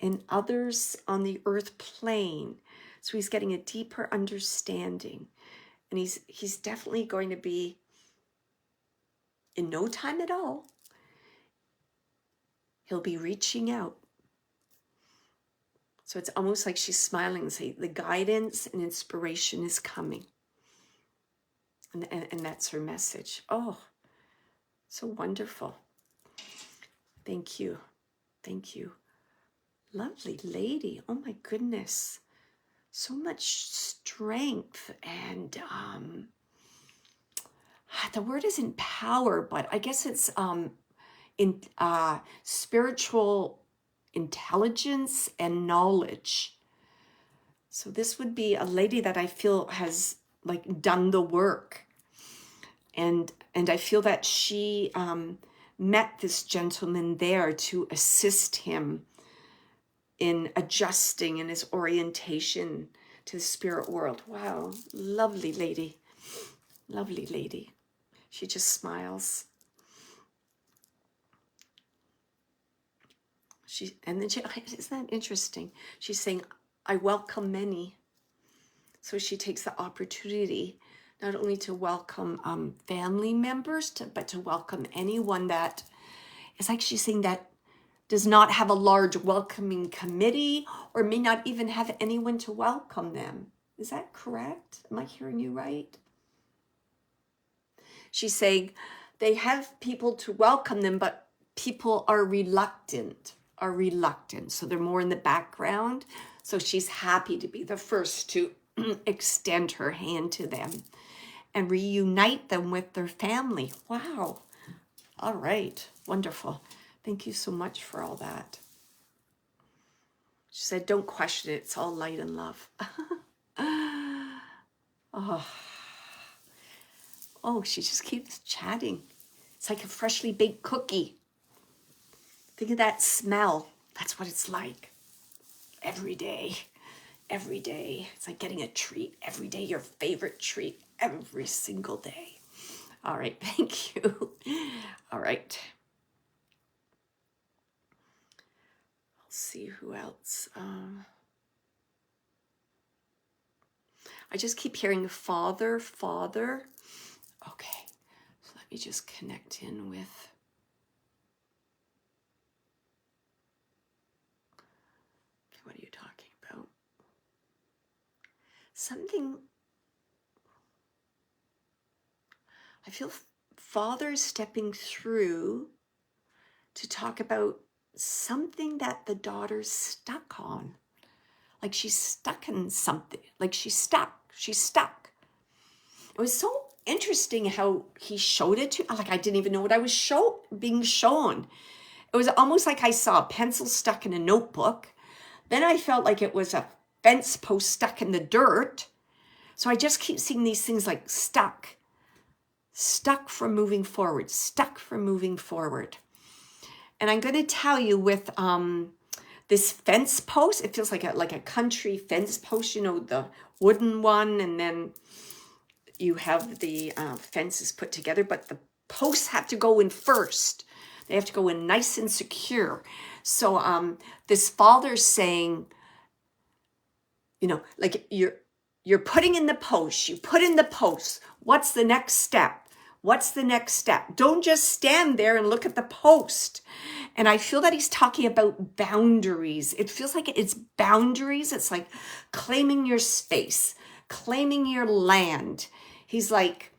and others on the earth plane. So he's getting a deeper understanding. And he's definitely going to be, in no time at all, he'll be reaching out. So it's almost like she's smiling and saying the guidance and inspiration is coming. And that's her message. Oh, so wonderful. Thank you. Lovely lady. Oh my goodness. So much strength, and the word isn't power, but I guess it's in spiritual intelligence and knowledge. So this would be a lady that I feel has like done the work, and I feel that she met this gentleman there to assist him in adjusting in his orientation to the spirit world. Wow, lovely lady. She just smiles. And then isn't that interesting? She's saying, I welcome many. So she takes the opportunity not only to welcome family members, but to welcome anyone that, it's like she's saying that does not have a large welcoming committee, or may not even have anyone to welcome them. Is that correct? Am I hearing you right? She's saying they have people to welcome them, but people are reluctant. So they're more in the background. So she's happy to be the first to extend her hand to them and reunite them with their family. Wow. All right. Wonderful. Thank you so much for all that. She said, don't question it. It's all light and love. Oh, she just keeps chatting. It's like a freshly baked cookie. Think of that smell. That's what it's like. Every day. It's like getting a treat. Every day, your favorite treat. Every single day. All right. Thank you. All right. See who else. I just keep hearing father. Okay, so let me just connect in with. Okay, what are you talking about? Something. I feel father stepping through to talk about something that the daughter's stuck on. Like she's stuck in something. Like she's stuck. It was so interesting how he showed it to, like I didn't even know what I was being shown. It was almost like I saw a pencil stuck in a notebook. Then I felt like it was a fence post stuck in the dirt. So I just keep seeing these things like stuck from moving forward. And I'm going to tell you with this fence post, it feels like a country fence post, you know, the wooden one, and then you have the fences put together, but the posts have to go in first. They have to go in nice and secure. So this father's saying, you know, like you're putting in the post, you put in the post. What's the next step? What's the next step? Don't just stand there and look at the post. And I feel that he's talking about boundaries. It feels like it's boundaries. It's like claiming your space, claiming your land. He's like,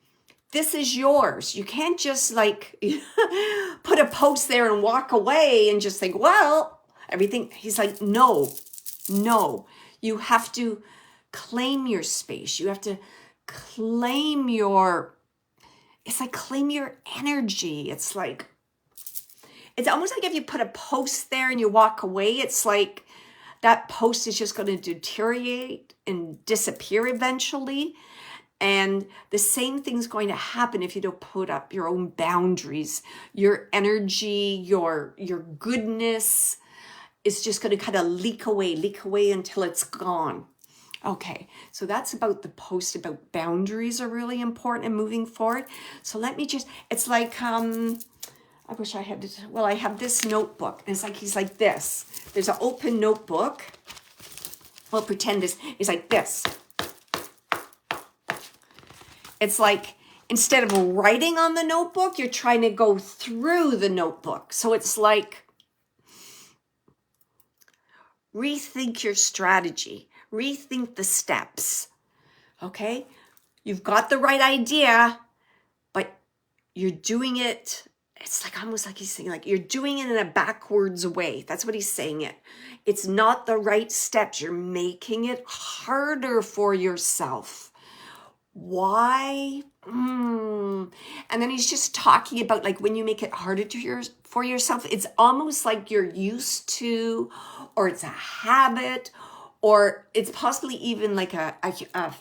this is yours. You can't just like put a post there and walk away and just think, well, everything. He's like, no, you have to claim your space. You have to claim your, it's like claim your energy. It's almost like if you put a post there and you walk away, it's like that post is just going to deteriorate and disappear eventually. And the same thing's going to happen if you don't put up your own boundaries. Your energy, your goodness is just going to kind of leak away until it's gone. Okay, so that's about the post about boundaries are really important and moving forward. So let me just, it's like, I wish I had, well, I have this notebook. And it's like, he's like this. There's an open notebook. Well, pretend this, he's like this. It's like, instead of writing on the notebook, you're trying to go through the notebook. So it's like, rethink your strategy. Rethink the steps. Okay? You've got the right idea, but you're doing it, it's like almost like he's saying, like you're doing it in a backwards way. That's what he's saying it. It's not the right steps. You're making it harder for yourself. Why? And then he's just talking about like when you make it harder for yourself, it's almost like you're used to, or it's a habit, or it's possibly even like a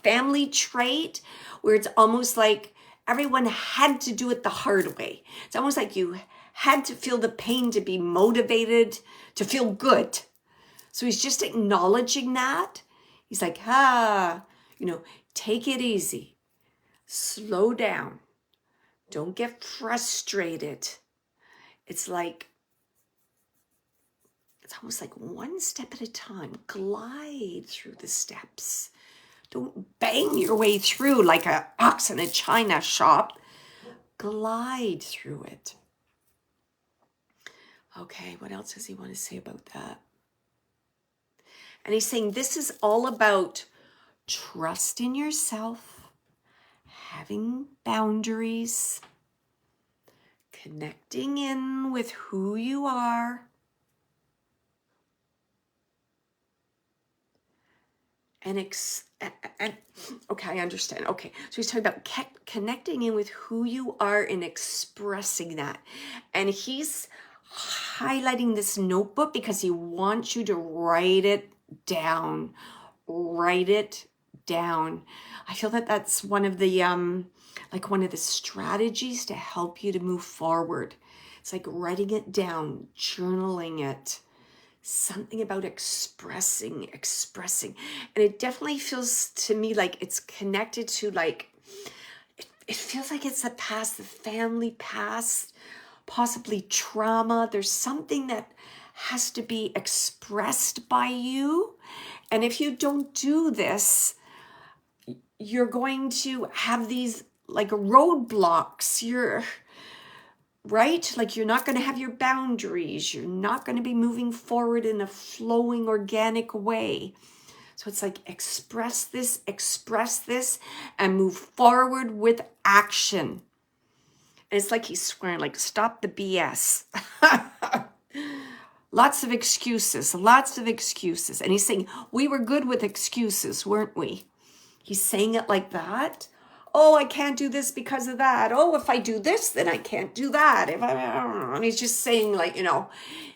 family trait where it's almost like everyone had to do it the hard way. It's almost like you had to feel the pain to be motivated, to feel good. So he's just acknowledging that. He's like, take it easy. Slow down. Don't get frustrated. It's like, it's almost like one step at a time. Glide through the steps. Don't bang your way through like an ox in a china shop. Glide through it. Okay, what else does he want to say about that? And he's saying this is all about trust in yourself, having boundaries, connecting in with who you are, and okay, I understand. Okay, so he's talking about connecting in with who you are and expressing that. And he's highlighting this notebook because he wants you to write it down. Write it down. I feel that that's one of the strategies to help you to move forward. It's like writing it down, journaling it. Something about expressing. And it definitely feels to me like it's connected to like, it feels like it's the past, the family past, possibly trauma. There's something that has to be expressed by you. And if you don't do this, you're going to have these like roadblocks. Right? Like you're not going to have your boundaries. You're not going to be moving forward in a flowing, organic way. So it's like express this, and move forward with action. And it's like he's swearing, like, stop the BS. Lots of excuses. And he's saying, we were good with excuses, weren't we? He's saying it like that. Oh, I can't do this because of that. Oh, if I do this, then I can't do that. And he's just saying, like,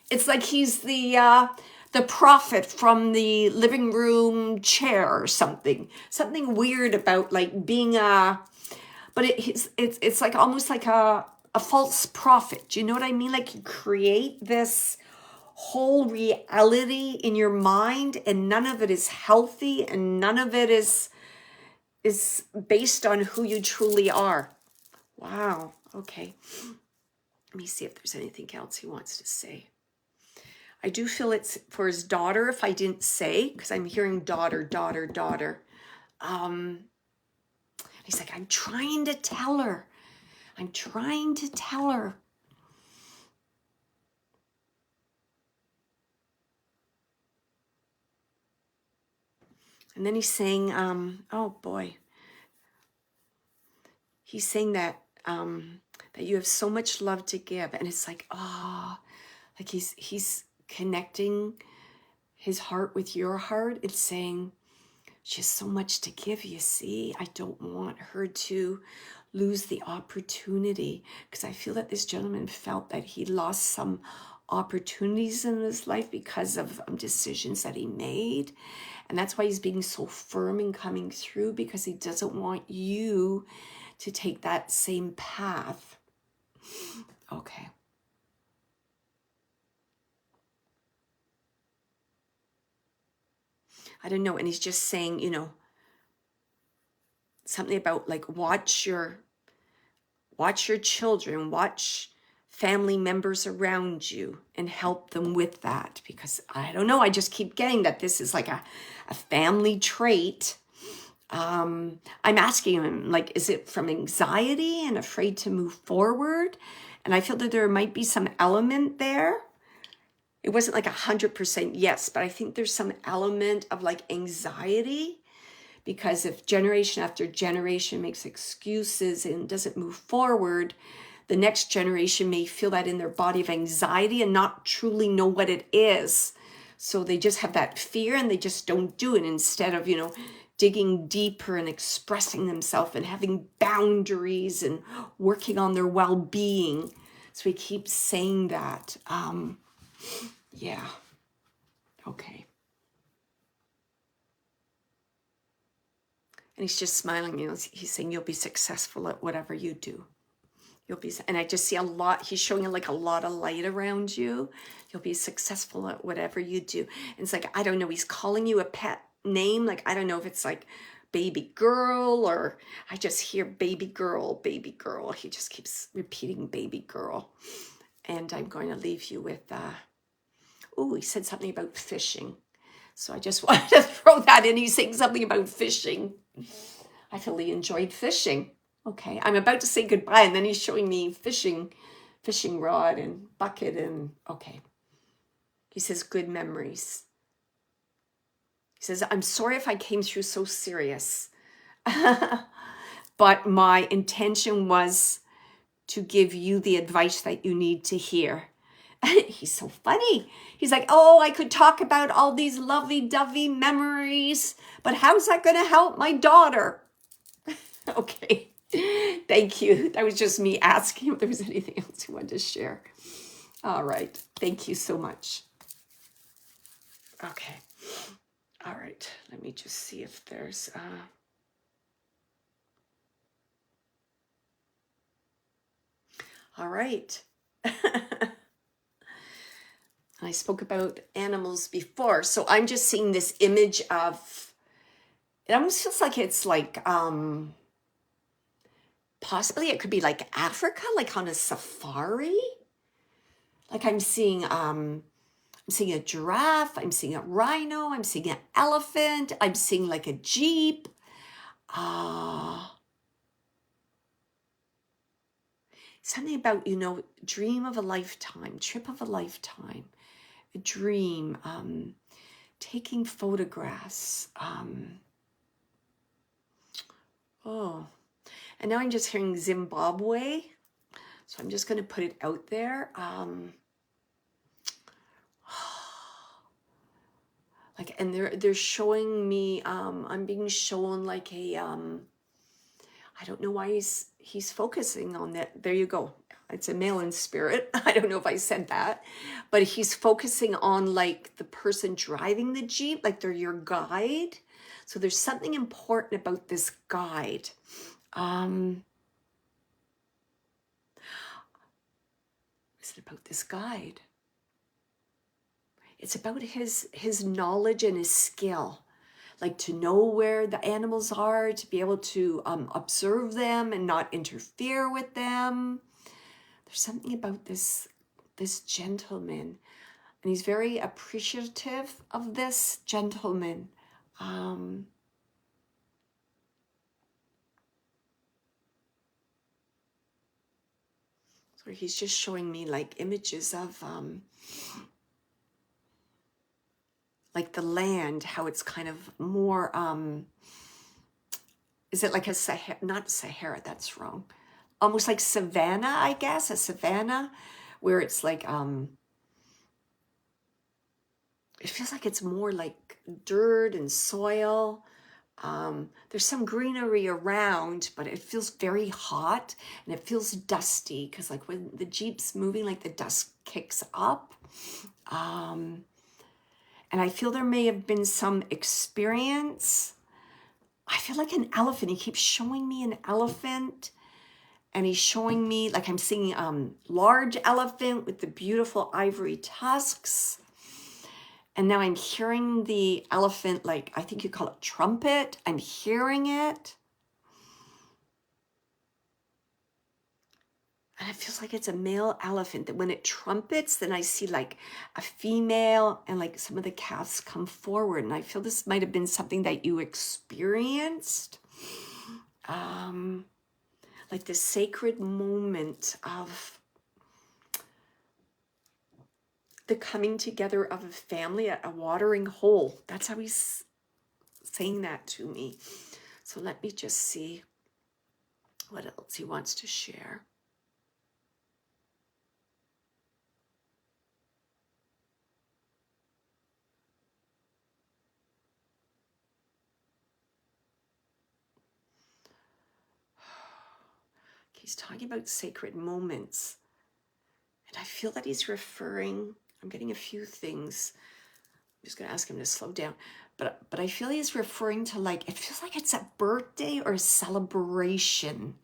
it's like he's the prophet from the living room chair or something weird about like being but it's like almost like a false prophet. Do you know what I mean? Like you create this whole reality in your mind and none of it is healthy and none of it is based on who you truly are. Wow. Okay. Let me see if there's anything else he wants to say. I do feel it's for his daughter, if I didn't say, because I'm hearing daughter. He's like, I'm trying to tell her. I'm trying to tell her. And then he's saying, oh boy, he's saying that that you have so much love to give, and it's like, like he's connecting his heart with your heart. It's saying she has so much to give. You see, I don't want her to lose the opportunity, because I feel that this gentleman felt that he lost some opportunities in his life because of decisions that he made. And that's why he's being so firm and coming through, because he doesn't want you to take that same path. Okay. I don't know. And he's just saying, you know, something about like, watch your children, watch family members around you and help them with that. Because I don't know, I just keep getting that this is like a family trait. I'm asking him, like, is it from anxiety and afraid to move forward? And I feel that there might be some element there. It wasn't like 100% yes, but I think there's some element of like anxiety, because if generation after generation makes excuses and doesn't move forward, the next generation may feel that in their body of anxiety and not truly know what it is. So they just have that fear and they just don't do it, instead of, you know, digging deeper and expressing themselves and having boundaries and working on their well-being. So he keeps saying that. Yeah. Okay. And he's just smiling, you know, he's saying you'll be successful at whatever you do. You'll be, and I just see a lot, he's showing like a lot of light around you. You'll be successful at whatever you do. And it's like, I don't know, he's calling you a pet name. Like, I don't know if it's like baby girl, or I just hear baby girl, baby girl. He just keeps repeating baby girl. And I'm going to leave you with, he said something about fishing. So I just wanted to throw that in. He's saying something about fishing. I feel he enjoyed fishing. Okay, I'm about to say goodbye, and then he's showing me fishing rod and bucket, and okay. He says, good memories. He says, I'm sorry if I came through so serious, but my intention was to give you the advice that you need to hear. He's so funny. He's like, oh, I could talk about all these lovey-dovey memories, but how's that going to help my daughter? Okay, thank you. That was just me asking if there was anything else you wanted to share. All right, thank you so much. Okay, all right, let me just see if there's... All right. I spoke about animals before, so I'm just seeing this image of, it almost feels like it's like, possibly it could be like Africa, like on a safari. Like I'm seeing a giraffe, I'm seeing a rhino, I'm seeing an elephant, I'm seeing like a jeep. Something about, you know, dream of a lifetime, trip of a lifetime, a dream, taking photographs. And now I'm just hearing Zimbabwe. So I'm just going to put it out there. Like, and they're showing me, I'm being shown like a, I don't know why he's focusing on that. There you go. It's a male in spirit. I don't know if I said that, but he's focusing on like the person driving the Jeep, like they're your guide. So there's something important about this guide. Is it about this guide? It's about his knowledge and his skill, like to know where the animals are, to be able to observe them and not interfere with them. There's something about this gentleman, and he's very appreciative of this gentleman. Or he's just showing me like images of like the land, how it's kind of more, is it like a Sahara, not Sahara, that's wrong. Almost like savanna, I guess, a savanna, where it's like, it feels like it's more like dirt and soil. There's some greenery around, but it feels very hot and it feels dusty because like when the Jeep's moving, like the dust kicks up. And I feel there may have been some experience. I feel like an elephant. He keeps showing me an elephant, and he's showing me like I'm seeing large elephant with the beautiful ivory tusks. And now I'm hearing the elephant, like I think you call it trumpet. I'm hearing it. And it feels like it's a male elephant, that when it trumpets, then I see like a female and like some of the calves come forward. And I feel this might have been something that you experienced. Like the sacred moment of the coming together of a family, a watering hole. That's how he's saying that to me. So let me just see what else he wants to share. He's talking about sacred moments. And I feel that he's referring, I'm getting a few things. I'm just going to ask him to slow down. But I feel he's referring to like, it feels like it's a birthday or a celebration.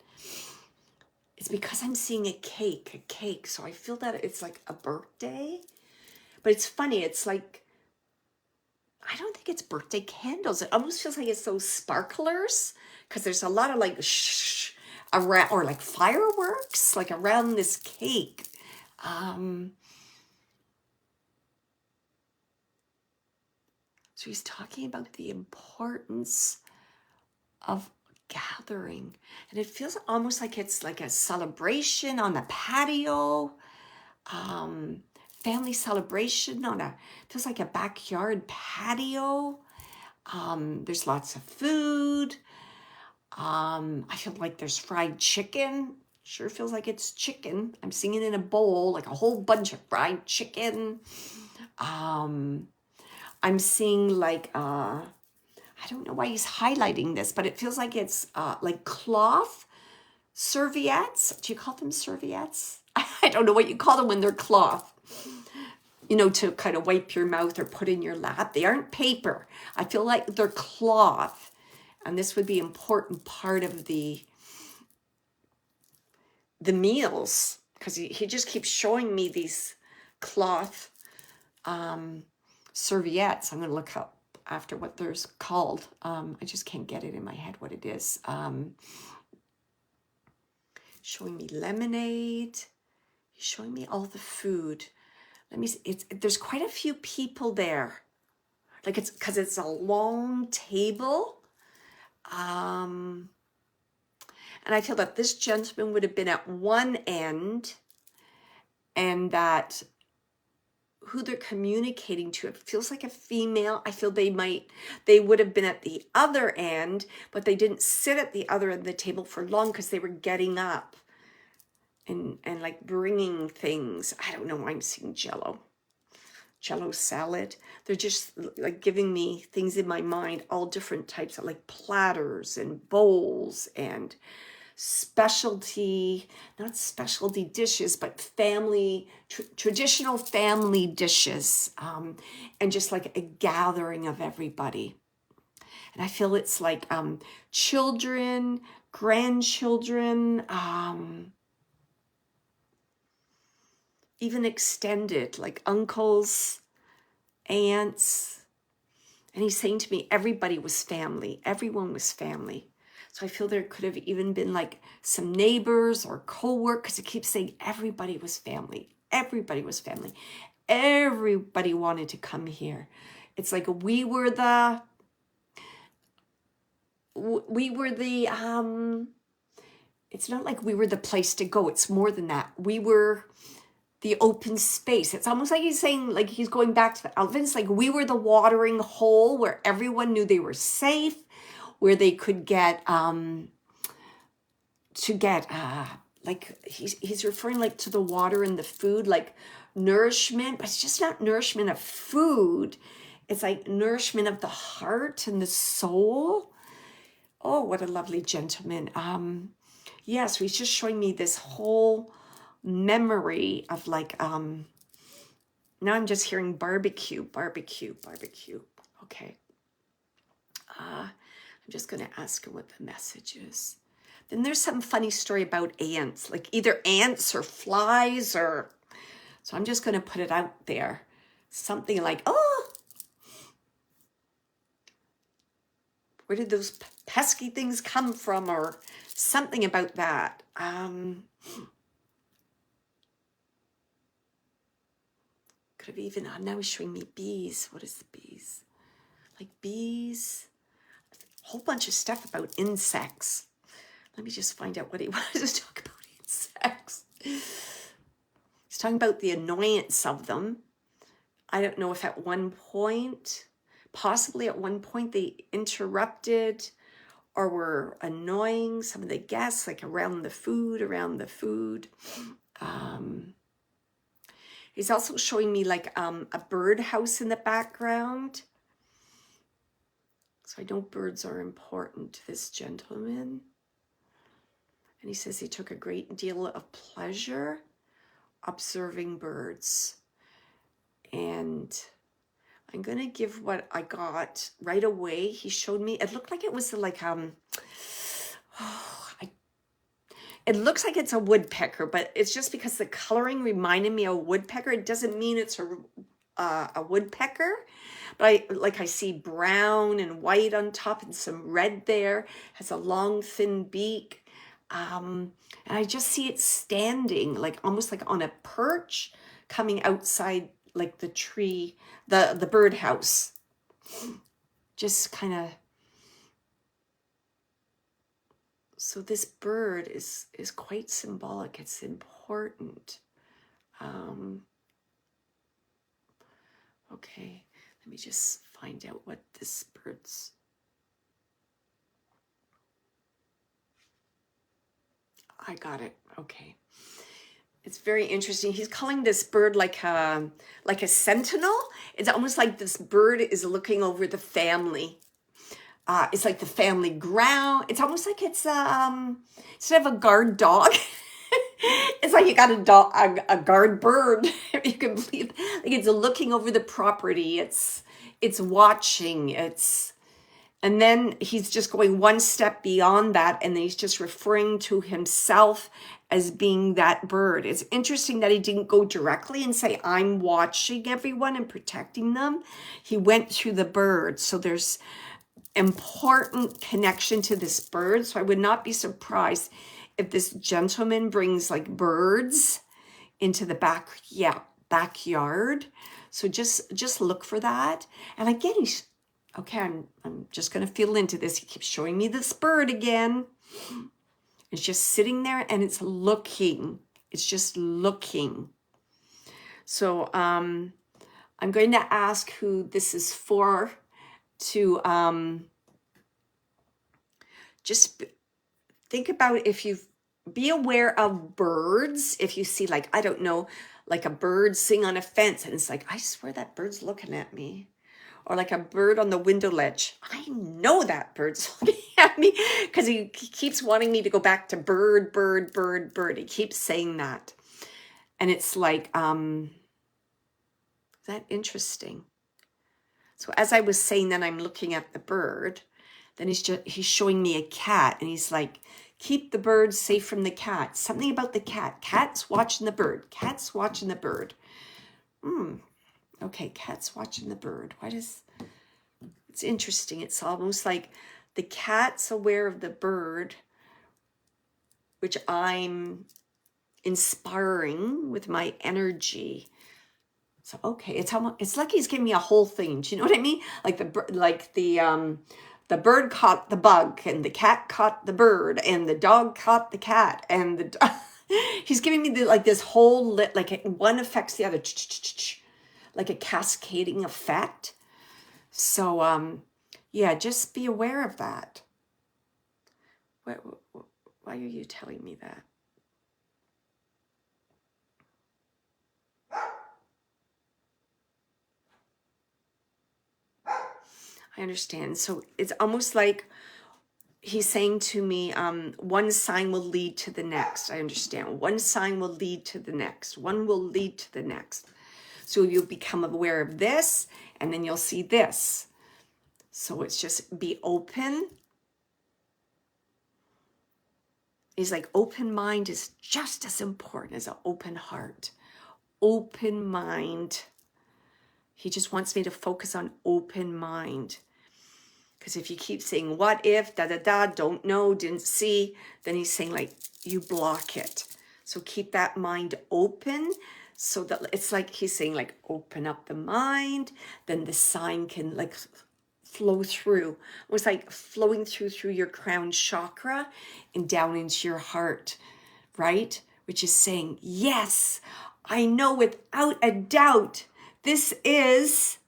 It's because I'm seeing a cake. So I feel that it's like a birthday. But it's funny. It's like, I don't think it's birthday candles. It almost feels like it's those sparklers. Because there's a lot of like around, or like fireworks, like around this cake. So he's talking about the importance of gathering. And it feels almost like it's like a celebration on the patio. Family celebration on feels like a backyard patio. There's lots of food. I feel like there's fried chicken. Sure feels like it's chicken. I'm seeing it in a bowl, like a whole bunch of fried chicken. I'm seeing like, I don't know why he's highlighting this, but it feels like it's like cloth serviettes. Do you call them serviettes? I don't know what you call them when they're cloth. You know, to kind of wipe your mouth or put in your lap. They aren't paper. I feel like they're cloth. And this would be an important part of the meals, because he just keeps showing me these cloth serviettes. I'm going to look up after what they're called. I just can't get it in my head what it is. Showing me lemonade. He's showing me all the food. Let me see. There's quite a few people there. Like it's because it's a long table. And I feel that this gentleman would have been at one end, and that who they're communicating to, it feels like a female. I feel they would have been at the other end, but they didn't sit at the other end of the table for long because they were getting up and like bringing things. I don't know why I'm seeing Jello salad. They're just like giving me things in my mind, all different types of like platters and bowls and not specialty dishes, but family, traditional family dishes, and just like a gathering of everybody. And I feel it's like children, grandchildren, even extended, like uncles, aunts. And he's saying to me, everybody was family. Everyone was family. So I feel there could have even been like some neighbors or co-work, because it keeps saying everybody was family. Everybody was family. Everybody wanted to come here. It's like we were the it's not like we were the place to go. It's more than that. We were the open space. It's almost like he's saying, like he's going back to the elephants, like we were the watering hole where everyone knew they were safe, where they could get, like he's referring like to the water and the food, like nourishment, but it's just not nourishment of food. It's like nourishment of the heart and the soul. Oh, what a lovely gentleman. Yes, he's just showing me this whole memory of like, now I'm just hearing barbecue. Okay. I'm just going to ask him what the message is. Then there's some funny story about ants, like either ants or flies or, so I'm just going to put it out there. Something like, oh, where did those pesky things come from? Or something about that. Could have even, now he's showing me bees. What is the bees? Like bees, a whole bunch of stuff about insects. Let me just find out what he wanted to talk about insects. He's talking about the annoyance of them. I don't know if at one point, possibly at one point they interrupted or were annoying some of the guests, like around the food. He's also showing me like a birdhouse in the background. So I know birds are important to this gentleman. And he says he took a great deal of pleasure observing birds. And I'm going to give what I got right away. He showed me, it looked like it was like, it looks like it's a woodpecker, but it's just because the coloring reminded me of a woodpecker. It doesn't mean it's a woodpecker, but I see brown and white on top and some red there. Has a long, thin beak. And I just see it standing, like almost like on a perch, coming outside like the tree, the birdhouse. Just kind of. So this bird is quite symbolic. It's important. Okay, let me just find out what this bird's. I got it. Okay. It's very interesting. He's calling this bird like a sentinel. It's almost like this bird is looking over the family. It's like the family ground. It's almost like it's instead of a guard dog, it's like you got a guard bird. If you can believe, like it's looking over the property. It's watching. And then he's just going one step beyond that, and then he's just referring to himself as being that bird. It's interesting that he didn't go directly and say, I'm watching everyone and protecting them. He went through the bird. So there's important connection to this bird. So I would not be surprised if this gentleman brings like birds into the backyard. So just look for that. And again, he's okay. I'm just going to feel into this. He keeps showing me this bird again. It's just sitting there and it's looking. It's just looking. So I'm going to ask who this is for to just think about if you be aware of birds. If you see like, I don't know, like a bird sitting on a fence and it's like, I swear that bird's looking at me. Or like a bird on the window ledge. I know that bird's looking at me because he keeps wanting me to go back to bird. He keeps saying that. And it's like, is that interesting? So as I was saying, then I'm looking at the bird. Then he's showing me a cat. And he's like, keep the bird safe from the cat. Something about the cat. Cat's watching the bird. Cat's watching the bird. Okay, cat's watching the bird. It's interesting. It's almost like the cat's aware of the bird, which I'm inspiring with my energy. So, okay, it's like he's giving me a whole thing. Do you know what I mean? Like the the bird caught the bug, and the cat caught the bird, and the dog caught the cat, and the he's giving me like this whole like one affects the other, like a cascading effect. So yeah, just be aware of that. Why are you telling me that? I understand. So it's almost like he's saying to me, one sign will lead to the next. I understand. One sign will lead to the next. One will lead to the next. So you'll become aware of this, and then you'll see this. So it's just be open. He's like, open mind is just as important as an open heart. Open mind. He just wants me to focus on open mind. Because if you keep saying, what if, don't know, didn't see, then he's saying like, you block it. So keep that mind open so that it's like, he's saying like, open up the mind, then the sign can like flow through. It was like flowing through your crown chakra and down into your heart, right? Which is saying, yes, I know without a doubt, this is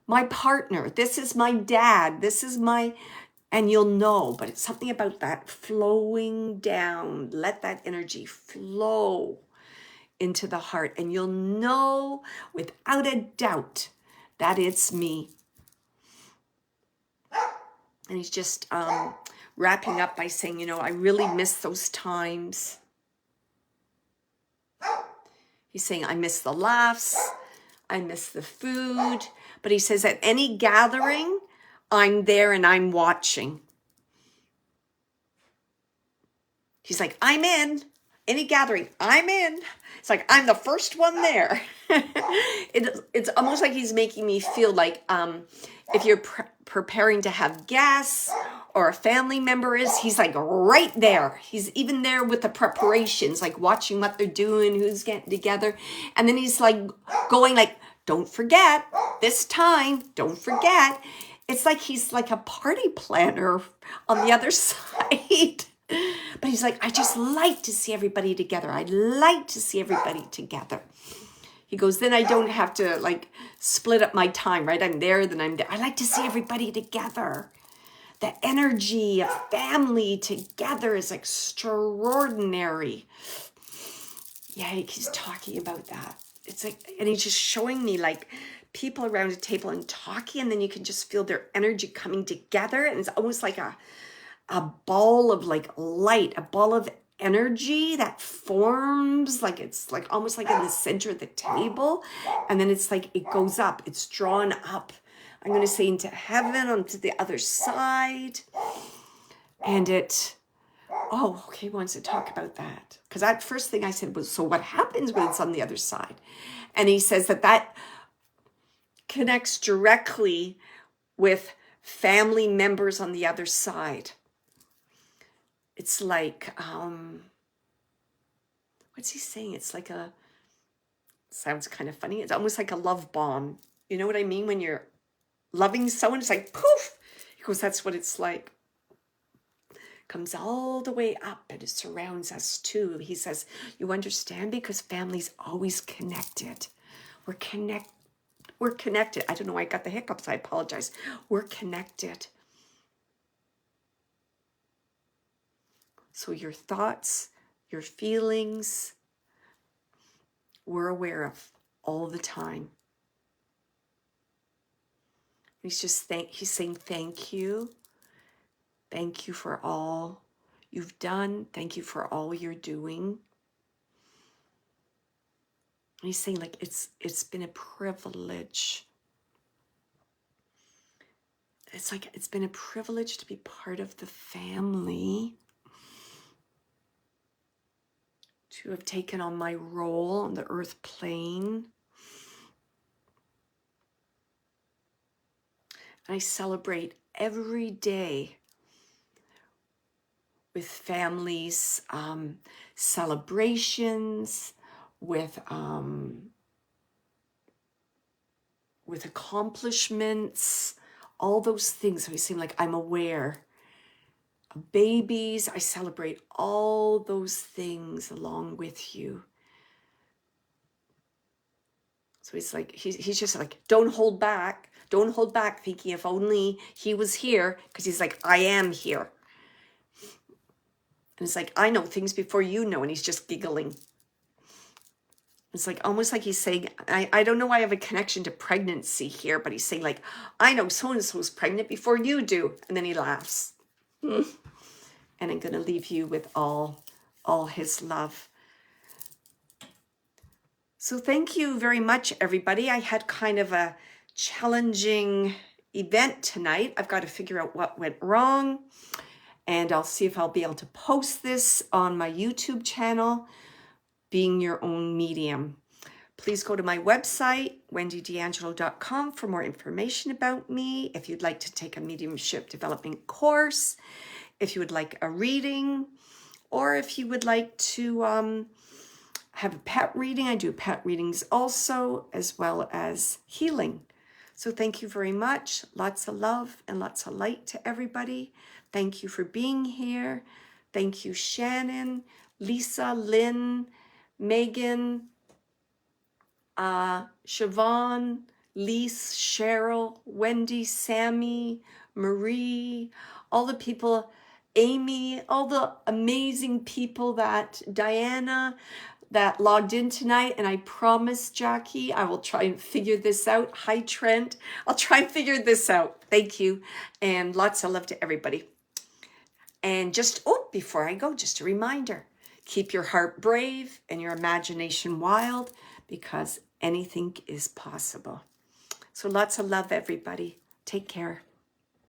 my partner, this is my dad, this is my, and you'll know, but it's something about that flowing down. Let that energy flow into the heart, and you'll know without a doubt that it's me. And he's just wrapping up by saying, you know, I really miss those times. He's saying, I miss the laughs, I miss the food. But he says at any gathering, I'm there and I'm watching. He's like, I'm in. Any gathering, I'm in. It's like, I'm the first one there. It's almost like he's making me feel like if you're preparing to have guests or a family member is, he's like right there. He's even there with the preparations, like watching what they're doing, who's getting together. And then he's like going like, don't forget this time, don't forget. It's like he's like a party planner on the other side. But he's like, I just like to see everybody together. I like to see everybody together. He goes, then I don't have to like split up my time, right? I'm there, then I'm there. I like to see everybody together. The energy of family together is extraordinary. Yeah, he's talking about that. It's like, and he's just showing me like people around a table and talking, and then you can just feel their energy coming together. And it's almost like a ball of like light, a ball of energy that forms, like it's like almost like in the center of the table. And then it's like, it goes up, it's drawn up. I'm going to say into heaven, onto the other side. And it, oh, okay, he wants to talk about that. Because that first thing I said was, so what happens when it's on the other side? And he says that connects directly with family members on the other side. It's like, what's he saying? It's like sounds kind of funny. It's almost like a love bomb. You know what I mean? When you're loving someone, it's like, poof. He goes, that's what it's like. Comes all the way up and it surrounds us too. He says, you understand? Because family's always connected. We're connected. I don't know why I got the hiccups. I apologize. We're connected. So your thoughts, your feelings, we're aware of all the time. He's saying thank you. Thank you for all you've done. Thank you for all you're doing. And he's saying like it's been a privilege. It's like it's been a privilege to be part of the family. To have taken on my role on the earth plane. And I celebrate every day with families, celebrations, with accomplishments, all those things. So I seem like I'm aware of babies. I celebrate all those things along with you. So he's like, he's just like, don't hold back. Don't hold back, thinking if only he was here, because he's like, I am here. And it's like, I know things before you know, and he's just giggling. It's like, almost like he's saying, I don't know why I have a connection to pregnancy here, but he's saying like, I know so-and-so's pregnant before you do. And then he laughs. And I'm going to leave you with all his love. So thank you very much, everybody. I had kind of a challenging event tonight. I've got to figure out what went wrong. And I'll see if I'll be able to post this on my YouTube channel, Being Your Own Medium. Please go to my website, wendydeangelo.com, for more information about me. If you'd like to take a mediumship development course, if you would like a reading, or if you would like to have a pet reading. I do pet readings also, as well as healing. So thank you very much. Lots of love and lots of light to everybody. Thank you for being here. Thank you, Shannon, Lisa, Lynn, Megan, Siobhan, Lise, Cheryl, Wendy, Sammy, Marie, all the people, Amy, all the amazing people that, Diana, that logged in tonight. And I promise, Jackie, I will try and figure this out. Hi, Trent. I'll try and figure this out. Thank you. And lots of love to everybody. And just, before I go, just a reminder, keep your heart brave and your imagination wild, because anything is possible. So lots of love, everybody. Take care.